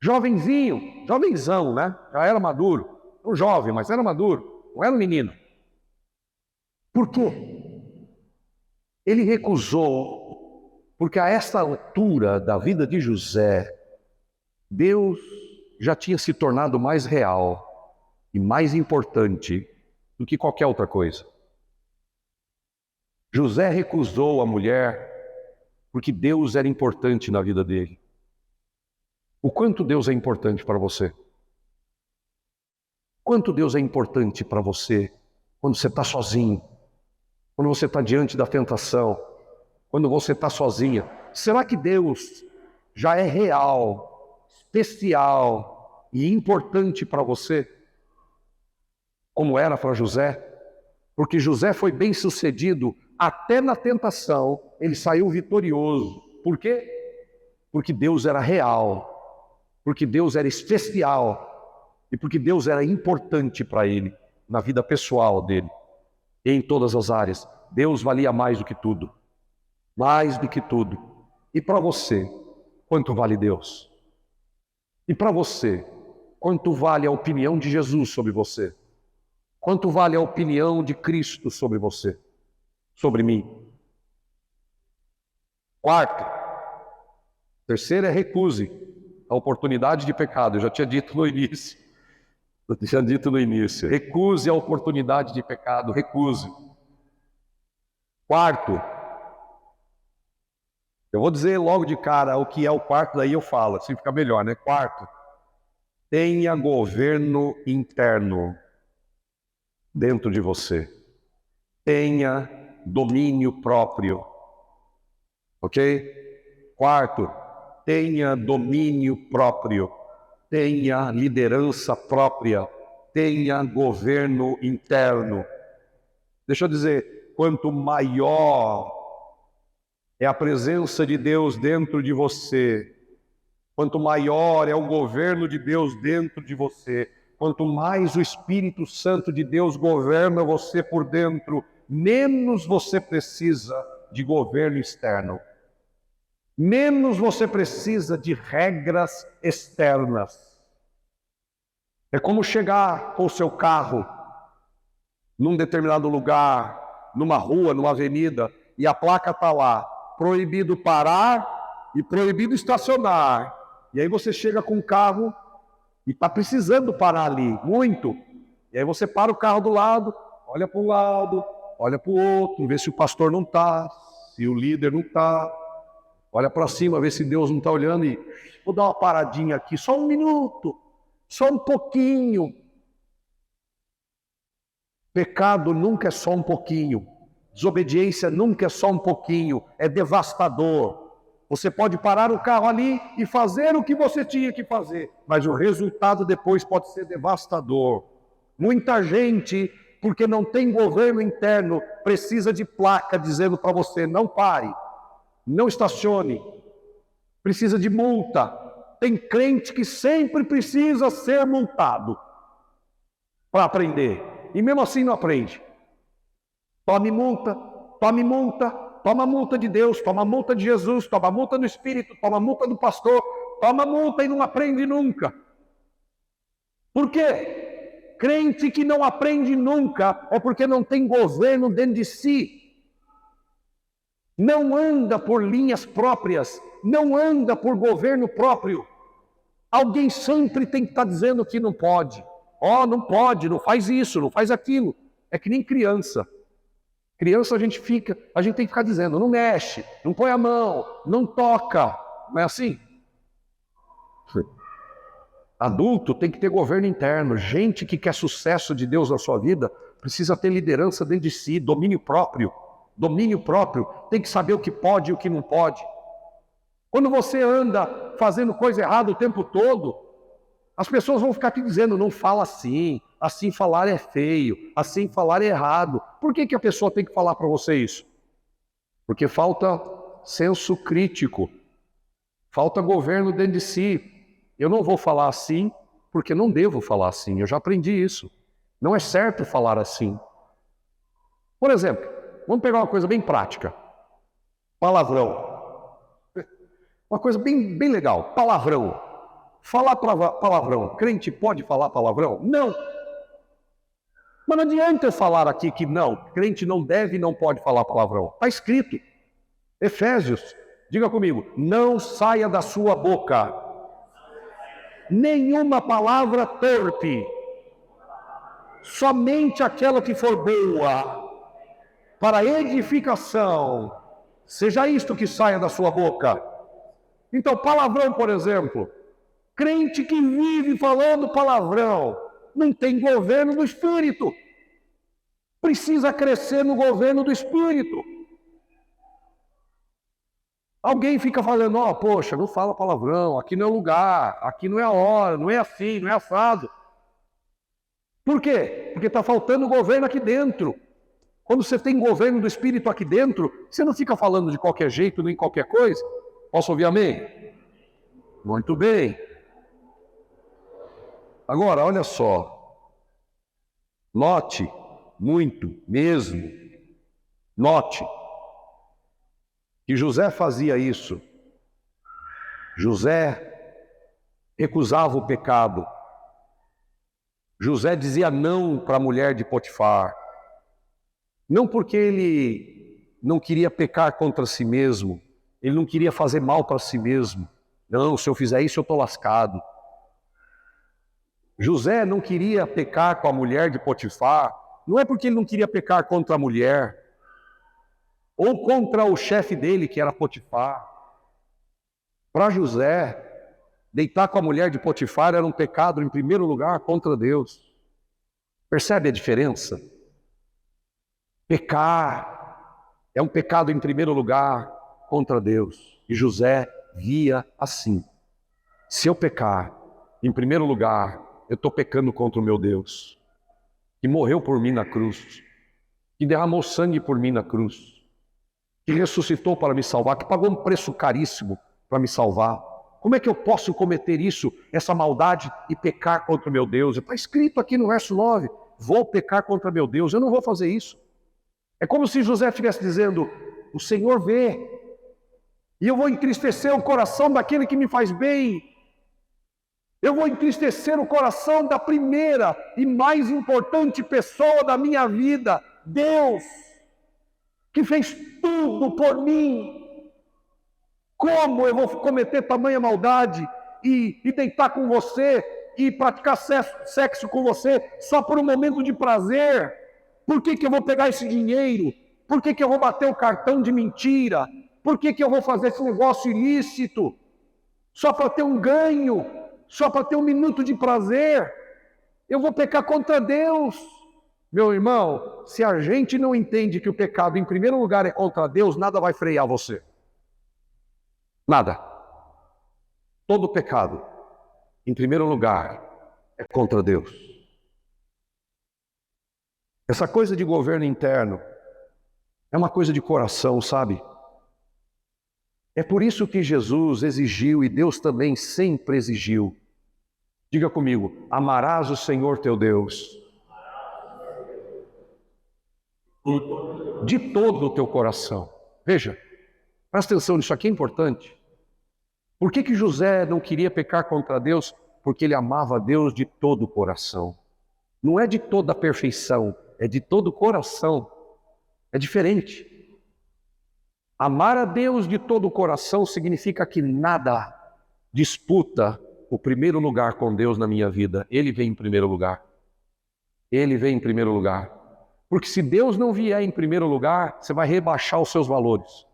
Jovenzinho, jovenzão, né? Já era maduro. Um jovem, mas era maduro. Não era um menino. Por quê? Ele recusou porque a esta altura da vida de José, Deus já tinha se tornado mais real e mais importante do que qualquer outra coisa. José recusou a mulher porque Deus era importante na vida dele. O quanto Deus é importante para você? Quanto Deus é importante para você quando você está sozinho? Quando você está diante da tentação? Quando você está sozinha? Será que Deus já é real, especial e importante para você? Como era para José? Porque José foi bem sucedido até na tentação, ele saiu vitorioso. Por quê? Porque Deus era real, porque Deus era especial e porque Deus era importante para ele, na vida pessoal dele, e em todas as áreas. Deus valia mais do que tudo, mais do que tudo. E para você, quanto vale Deus? E para você, quanto vale a opinião de Jesus sobre você? Quanto vale a opinião de Cristo sobre você? Sobre mim? Quarto, terceiro é recuse a oportunidade de pecado. Eu já tinha dito no início. Recuse a oportunidade de pecado, recuse. Quarto, eu vou dizer logo de cara o que é o quarto, daí eu falo, assim fica melhor, né? Quarto, tenha governo interno dentro de você. Tenha domínio próprio. Ok? Quarto, tenha domínio próprio. Tenha liderança própria. Tenha governo interno. Deixa eu dizer, quanto maior é a presença de Deus dentro de você, quanto maior é o governo de Deus dentro de você, quanto mais o Espírito Santo de Deus governa você por dentro, menos você precisa de governo externo. Menos você precisa de regras externas. É como chegar com o seu carro num determinado lugar, numa rua, numa avenida, e a placa está lá, proibido parar e proibido estacionar. E aí você chega com o carro e está precisando parar ali, muito. E aí você para o carro do lado, olha para um lado, olha para o outro, vê se o pastor não está, se o líder não está. Olha para cima, vê se Deus não está olhando e vou dar uma paradinha aqui, só um minuto, só um pouquinho. Pecado nunca é só um pouquinho. Desobediência nunca é só um pouquinho, é devastador. Você pode parar o carro ali e fazer o que você tinha que fazer, mas o resultado depois pode ser devastador. Muita gente, porque não tem governo interno, precisa de placa dizendo para você: não pare, não estacione, precisa de multa. Tem crente que sempre precisa ser multado para aprender, e mesmo assim não aprende. Tome multa, tome multa, toma multa de Deus, toma multa de Jesus, toma multa do Espírito, toma multa do pastor, toma multa e não aprende nunca. Por quê? Crente que não aprende nunca é porque não tem governo dentro de si. Não anda por linhas próprias, não anda por governo próprio. Alguém sempre tem que estar dizendo que não pode. Ó, não pode, não faz isso, não faz aquilo. É que nem criança. Criança a gente tem que ficar dizendo: não mexe, não põe a mão, não toca. Não é assim? Adulto tem que ter governo interno. Gente que quer sucesso de Deus na sua vida precisa ter liderança dentro de si, domínio próprio. Domínio próprio, tem que saber o que pode e o que não pode. Quando você anda fazendo coisa errada o tempo todo, as pessoas vão ficar te dizendo: não fala assim, assim falar é feio, assim falar é errado. Por que a pessoa tem que falar para você isso? Porque falta senso crítico, falta governo dentro de si. Eu não vou falar assim porque não devo falar assim, eu já aprendi isso. Não é certo falar assim. Por exemplo, vamos pegar uma coisa bem prática. Palavrão. Uma coisa bem legal. Palavrão. Falar palavrão. Crente pode falar palavrão? Não. Mas não adianta eu falar aqui que não. Crente não deve e não pode falar palavrão. Está escrito. Efésios. Diga comigo. Não saia da sua boca nenhuma palavra torpe. Somente aquela que for boa para edificação, seja isto que saia da sua boca. Então, palavrão, por exemplo, crente que vive falando palavrão, não tem governo do Espírito. Precisa crescer no governo do Espírito. Alguém fica falando: ó, poxa, não fala palavrão, aqui não é lugar, aqui não é a hora, não é assim, não é assado. Por quê? Porque está faltando governo aqui dentro. Quando você tem governo do Espírito aqui dentro, você não fica falando de qualquer jeito, nem qualquer coisa. Posso ouvir amém? Muito bem. Agora, olha só. Note, muito mesmo, note que José fazia isso. José recusava o pecado. José dizia não para a mulher de Potifar. Não porque ele não queria pecar contra si mesmo, ele não queria fazer mal para si mesmo. Não, se eu fizer isso eu estou lascado. José não queria pecar com a mulher de Potifar, não é porque ele não queria pecar contra a mulher, ou contra o chefe dele, que era Potifar. Para José, deitar com a mulher de Potifar era um pecado, em primeiro lugar, contra Deus. Percebe a diferença? Pecar é um pecado, em primeiro lugar, contra Deus. E José via assim: se eu pecar, em primeiro lugar, eu estou pecando contra o meu Deus, que morreu por mim na cruz, que derramou sangue por mim na cruz, que ressuscitou para me salvar, que pagou um preço caríssimo para me salvar. Como é que eu posso cometer isso, essa maldade, e pecar contra o meu Deus? Está escrito aqui no verso 9, vou pecar contra meu Deus, eu não vou fazer isso. É como se José estivesse dizendo: o Senhor vê, e eu vou entristecer o coração daquele que me faz bem. Eu vou entristecer o coração da primeira e mais importante pessoa da minha vida, Deus, que fez tudo por mim. Como eu vou cometer tamanha maldade e deitar com você e praticar sexo com você só por um momento de prazer? Por que eu vou pegar esse dinheiro? Por que eu vou bater o cartão de mentira? Por que eu vou fazer esse negócio ilícito? Só para ter um ganho? Só para ter um minuto de prazer? Eu vou pecar contra Deus. Meu irmão, se a gente não entende que o pecado, em primeiro lugar, é contra Deus, nada vai frear você. Nada. Todo pecado, em primeiro lugar, é contra Deus. Essa coisa de governo interno é uma coisa de coração, sabe? É por isso que Jesus exigiu, e Deus também sempre exigiu. Diga comigo, amarás o Senhor teu Deus de todo o teu coração. Veja, presta atenção, isso aqui é importante. Por que José não queria pecar contra Deus? Porque ele amava a Deus de todo o coração. Não é de toda a perfeição, é de todo o coração. É diferente. Amar a Deus de todo o coração significa que nada disputa o primeiro lugar com Deus na minha vida. Ele vem em primeiro lugar. Ele vem em primeiro lugar. Porque se Deus não vier em primeiro lugar, você vai rebaixar os seus valores.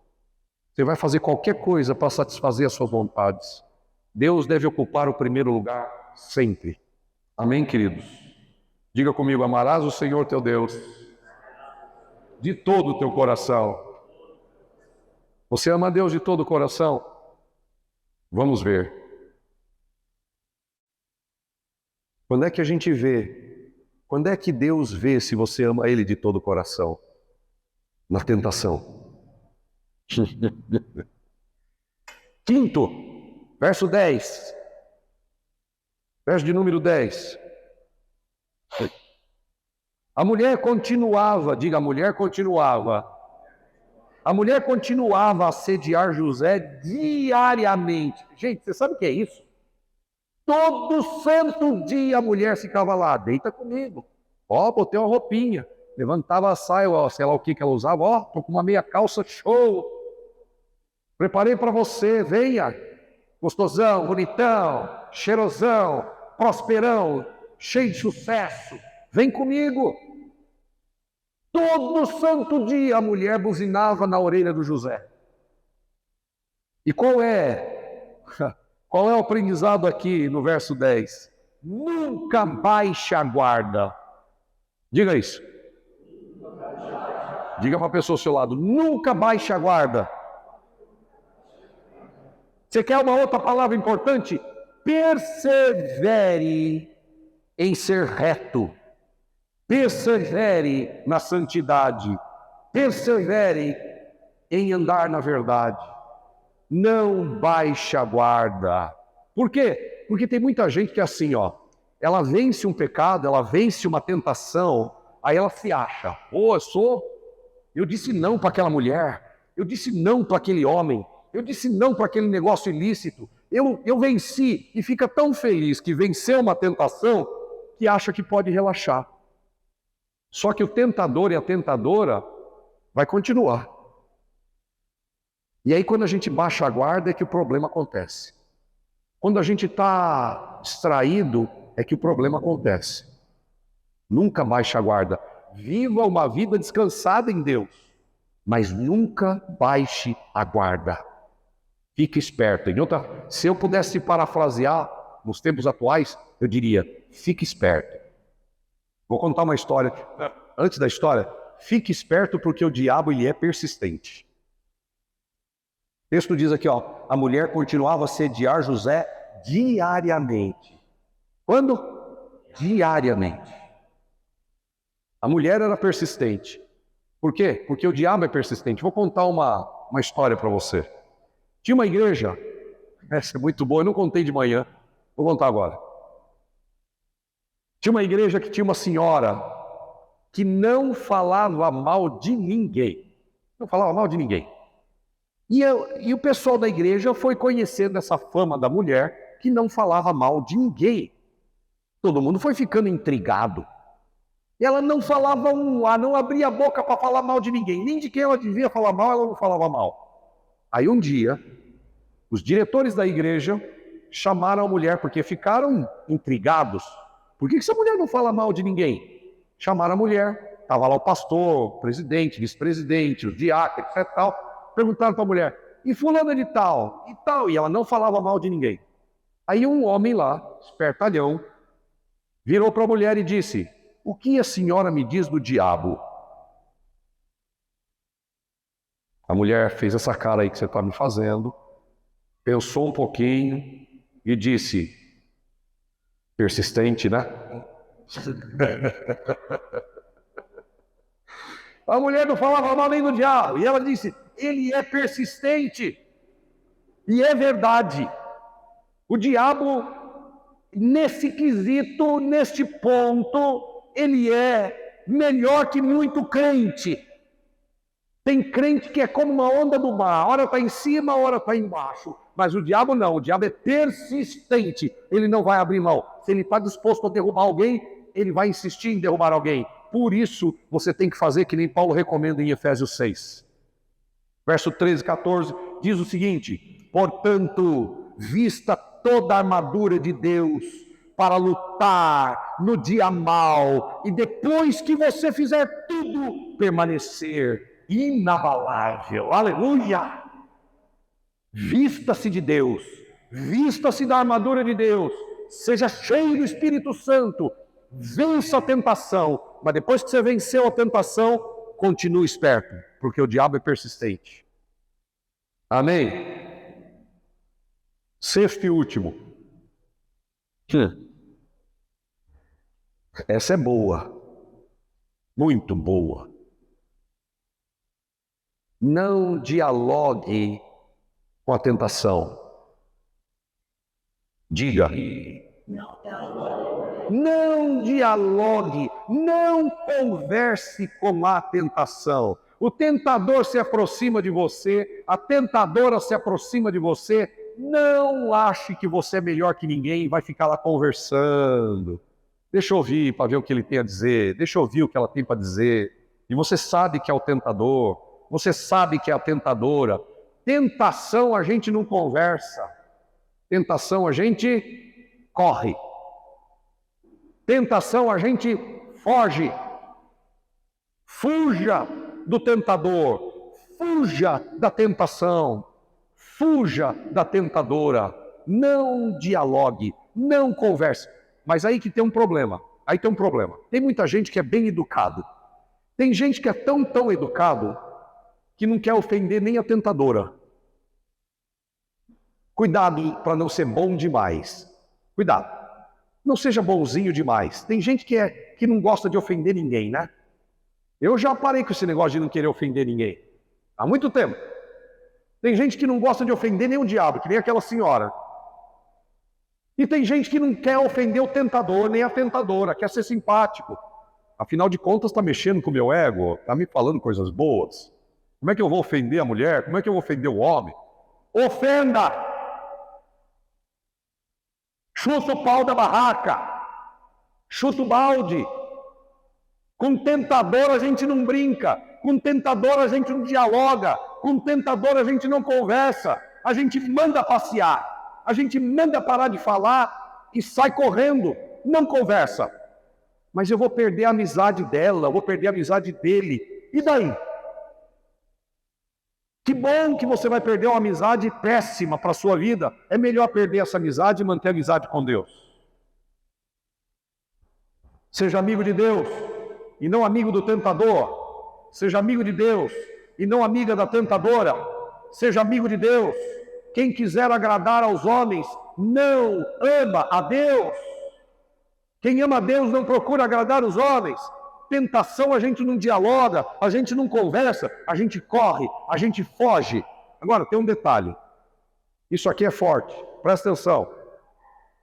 Você vai fazer qualquer coisa para satisfazer as suas vontades. Deus deve ocupar o primeiro lugar sempre. Amém, queridos? Diga comigo, amarás o Senhor teu Deus de todo o teu coração. Você ama a Deus de todo o coração? Vamos ver. Quando é que a gente vê? Quando é que Deus vê se você ama Ele de todo o coração? Na tentação. Quinto, verso 10. Verso de número 10. A mulher continuava, diga, a mulher continuava. A mulher continuava a assediar José diariamente. Gente, você sabe o que é isso? Todo santo dia a mulher ficava lá, deita comigo. Ó, botei uma roupinha. Levantava a saia, ó, sei lá o que ela usava. Ó, tô com uma meia calça show. Preparei para você, venha. Gostosão, bonitão, cheirosão, prosperão, cheio de sucesso. Vem comigo. Todo santo dia a mulher buzinava na orelha do José. E qual é o aprendizado aqui no verso 10? Nunca baixe a guarda. Diga isso. Diga para a pessoa ao seu lado, nunca baixe a guarda. Você quer uma outra palavra importante? Persevere em ser reto. Persevere na santidade. Persevere em andar na verdade. Não baixe a guarda. Por quê? Porque tem muita gente que é assim, ó. Ela vence um pecado, ela vence uma tentação, aí ela se acha. Eu disse não para aquela mulher. Eu disse não para aquele homem. Eu disse não para aquele negócio ilícito. Eu venci e fica tão feliz que venceu uma tentação que acha que pode relaxar. Só que o tentador e a tentadora vai continuar. E aí quando a gente baixa a guarda é que o problema acontece. Quando a gente está distraído é que o problema acontece. Nunca baixe a guarda. Viva uma vida descansada em Deus, mas nunca baixe a guarda. Fique esperto. Se eu pudesse parafrasear nos tempos atuais, eu diria, fique esperto. Vou contar uma história. Antes da história, fique esperto porque o diabo ele é persistente. O texto diz aqui, ó, a mulher continuava a assediar José diariamente. Quando? Diariamente. A mulher era persistente. Por quê? Porque o diabo é persistente. Vou contar uma história para você. Tinha uma igreja, essa é muito boa, eu não contei de manhã, vou contar agora. Tinha uma igreja que tinha uma senhora que não falava mal de ninguém. Não falava mal de ninguém. E o pessoal da igreja foi conhecendo essa fama da mulher que não falava mal de ninguém. Todo mundo foi ficando intrigado. E ela não falava não abria a boca para falar mal de ninguém. Nem de quem ela devia falar mal, ela não falava mal. Aí um dia, os diretores da igreja chamaram a mulher porque ficaram intrigados. Por que essa mulher não fala mal de ninguém? Chamaram a mulher, estava lá o pastor, o presidente, vice-presidente, os diáconos, etc. Tal. Perguntaram para a mulher, e fulana de tal, e tal, e ela não falava mal de ninguém. Aí um homem lá, espertalhão, virou para a mulher e disse, o que a senhora me diz do diabo? A mulher fez essa cara aí que você está me fazendo, pensou um pouquinho e disse, persistente, né? A mulher não falava mal nem do diabo, e ela disse, ele é persistente. E é verdade, o diabo, nesse quesito, neste ponto, ele é melhor que muito crente. Tem crente que é como uma onda do mar, hora está em cima, hora está embaixo. Mas o diabo não, o diabo é persistente, ele não vai abrir mão. Se ele está disposto a derrubar alguém, ele vai insistir em derrubar alguém. Por isso, você tem que fazer que nem Paulo recomenda em Efésios 6. Verso 13 e 14, diz o seguinte, portanto, vista toda a armadura de Deus para lutar no dia mau, e depois que você fizer tudo, permanecer inabalável. Aleluia! Vista-se de Deus, vista-se da armadura de Deus, seja cheio do Espírito Santo, vença a tentação, mas depois que você venceu a tentação, continue esperto, porque o diabo é persistente. Amém? Sexto e último. Essa é boa, muito boa. Não dialogue com a tentação. Diga. Não dialogue, não converse com a tentação. O tentador se aproxima de você, a tentadora se aproxima de você. Não ache que você é melhor que ninguém e vai ficar lá conversando. Deixa eu ouvir para ver o que ele tem a dizer, deixa eu ouvir o que ela tem para dizer. E você sabe que é o tentador, você sabe que é a tentadora. Tentação a gente não conversa, tentação a gente corre. Tentação a gente foge. Fuja do tentador, fuja da tentação, fuja da tentadora. Não dialogue, não converse. Mas aí que tem um problema, Tem muita gente que é bem educado. Tem gente que é tão educado que não quer ofender nem a tentadora. Cuidado para não ser bom demais. Cuidado. Não seja bonzinho demais. Tem gente que não gosta de ofender ninguém, né? Eu já parei com esse negócio de não querer ofender ninguém. Há muito tempo. Tem gente que não gosta de ofender nem o diabo, que nem aquela senhora. E tem gente que não quer ofender o tentador, nem a tentadora, quer ser simpático. Afinal de contas, está mexendo com o meu ego, está me falando coisas boas. Como é que eu vou ofender a mulher? Como é que eu vou ofender o homem? Ofenda! Chuta o pau da barraca, chuta o balde. Com tentador a gente não brinca, com tentador a gente não dialoga, com tentador a gente não conversa, a gente manda passear, a gente manda parar de falar e sai correndo, não conversa. Mas eu vou perder a amizade dela, eu vou perder a amizade dele, e daí? Que bom que você vai perder uma amizade péssima para a sua vida. É melhor perder essa amizade e manter a amizade com Deus. Seja amigo de Deus e não amigo do tentador. Seja amigo de Deus e não amiga da tentadora. Seja amigo de Deus. Quem quiser agradar aos homens não ama a Deus. Quem ama a Deus não procura agradar os homens. Tentação a gente não dialoga, a gente não conversa, a gente corre, a gente foge. Agora, tem um detalhe. Isso aqui é forte, presta atenção.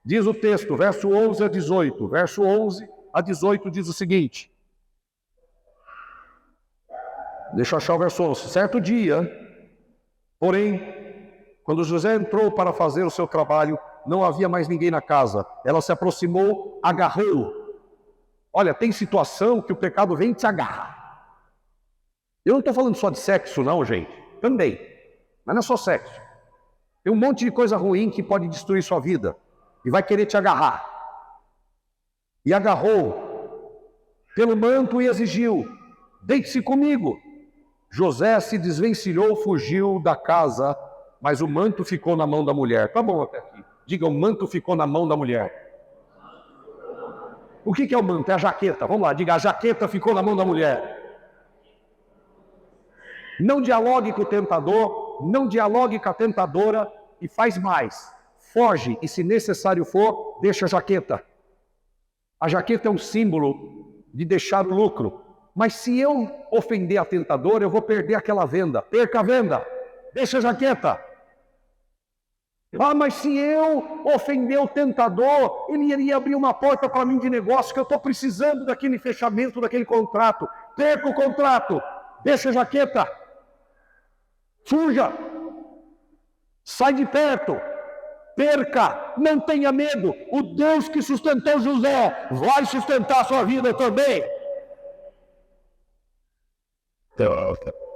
Diz o texto, verso 11 a 18. Verso 11 a 18 diz o seguinte. Deixa eu achar o verso 11. Certo dia, porém, quando José entrou para fazer o seu trabalho, não havia mais ninguém na casa. Ela se aproximou, agarrou-o. Olha, tem situação que o pecado vem e te agarra. Eu não estou falando só de sexo não, gente. Também. Mas não é só sexo. Tem um monte de coisa ruim que pode destruir sua vida. E vai querer te agarrar. E agarrou pelo manto e exigiu, deite-se comigo. José se desvencilhou, fugiu da casa, mas o manto ficou na mão da mulher. Tá bom até aqui. Diga, o manto ficou na mão da mulher. O que é o manto? É a jaqueta. Vamos lá, diga, a jaqueta ficou na mão da mulher. Não dialogue com o tentador, não dialogue com a tentadora e faz mais. Foge e, se necessário for, deixa a jaqueta. A jaqueta é um símbolo de deixar o lucro. Mas se eu ofender a tentadora, eu vou perder aquela venda. Perca a venda. Deixa a jaqueta. Ah, mas se eu ofender o tentador, ele iria abrir uma porta para mim de negócio, que eu estou precisando daquele fechamento, daquele contrato. Perca o contrato. Deixa a jaqueta. Fuja. Sai de perto. Perca. Não tenha medo. O Deus que sustentou José vai sustentar a sua vida também.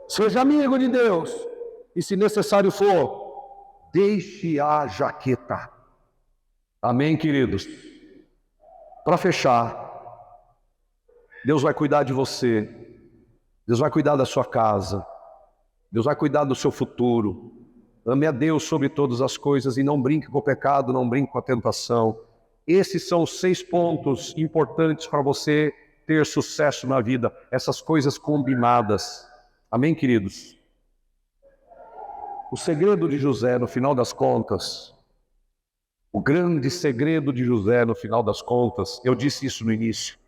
Seja amigo de Deus. E se necessário for, deixe a jaqueta. Amém, queridos? Para fechar, Deus vai cuidar de você. Deus vai cuidar da sua casa. Deus vai cuidar do seu futuro. Ame a Deus sobre todas as coisas e não brinque com o pecado, não brinque com a tentação. Esses são os 6 pontos importantes para você ter sucesso na vida. Essas coisas combinadas. Amém, queridos? O segredo de José, no final das contas, o grande segredo de José, no final das contas, eu disse isso no início,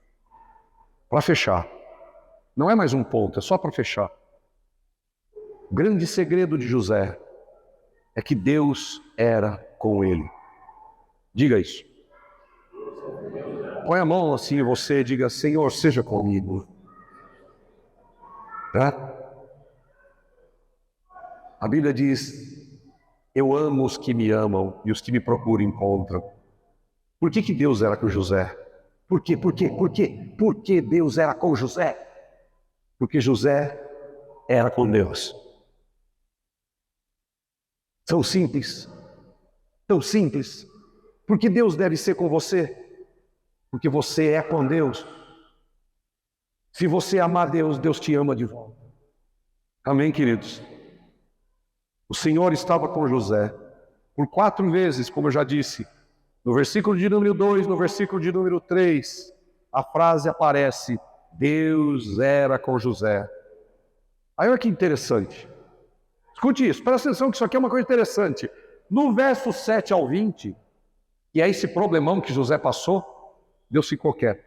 para fechar, não é mais um ponto, é só para fechar. O grande segredo de José é que Deus era com ele. Diga isso. Põe a mão assim em você e diga, Senhor, seja comigo. Tá? A Bíblia diz, eu amo os que me amam e os que me procuram encontram. Por que Deus era com José? Por quê? Por que Deus era com José? Porque José era com Deus. Tão simples. Tão simples. Porque Deus deve ser com você? Porque você é com Deus. Se você amar Deus, Deus te ama de volta. Amém, queridos? O Senhor estava com José por 4 vezes, como eu já disse. No versículo de número 2, no versículo de número 3, a frase aparece, Deus era com José. Aí olha que interessante. Escute isso, presta atenção que isso aqui é uma coisa interessante. No verso 7 ao 20, que é esse problemão que José passou, Deus ficou quieto.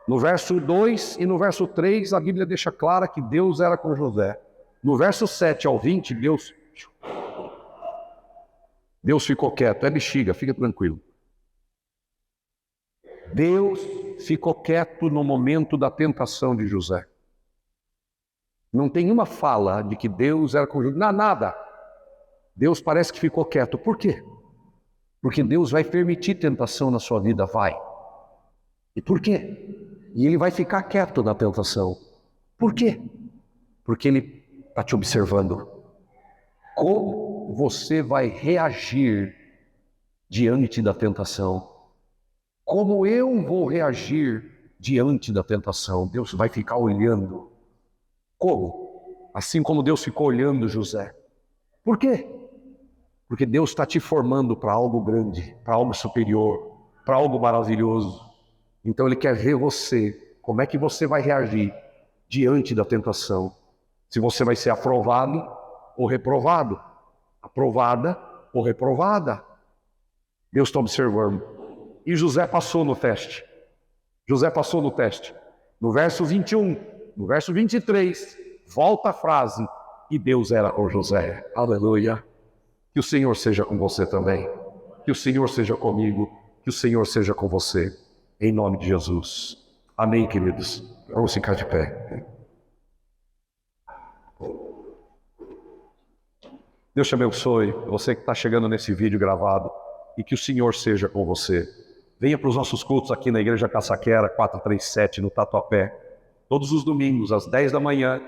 No verso 2 e no verso 3, a Bíblia deixa clara que Deus era com José. No verso 7 ao 20, Deus ficou quieto. É bexiga, fica tranquilo. Deus ficou quieto no momento da tentação de José. Não tem uma fala de que Deus era com José. Nada. Deus parece que ficou quieto. Por quê? Porque Deus vai permitir tentação na sua vida, vai. E por quê? E Ele vai ficar quieto na tentação. Por quê? Porque Ele está te observando. Como você vai reagir diante da tentação? Como eu vou reagir diante da tentação? Deus vai ficar olhando. Como? Assim como Deus ficou olhando José. Por quê? Porque Deus está te formando para algo grande, para algo superior, para algo maravilhoso. Então Ele quer ver você, como é que você vai reagir diante da tentação. Se você vai ser aprovado ou reprovado, aprovada ou reprovada. Deus está observando. E José passou no teste. José passou no teste. No verso 21, no verso 23, volta a frase, e Deus era com José. Aleluia. Que o Senhor seja com você também. Que o Senhor seja comigo. Que o Senhor seja com você. Em nome de Jesus. Amém, queridos. Vamos ficar de pé. Deus te abençoe, você que está chegando nesse vídeo gravado, e que o Senhor seja com você. Venha para os nossos cultos aqui na Igreja Caçaquera, 437, no Tatuapé, todos os domingos, às 10 da manhã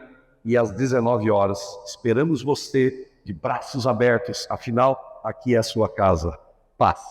e às 19 horas. Esperamos você de braços abertos, afinal, aqui é a sua casa. Paz.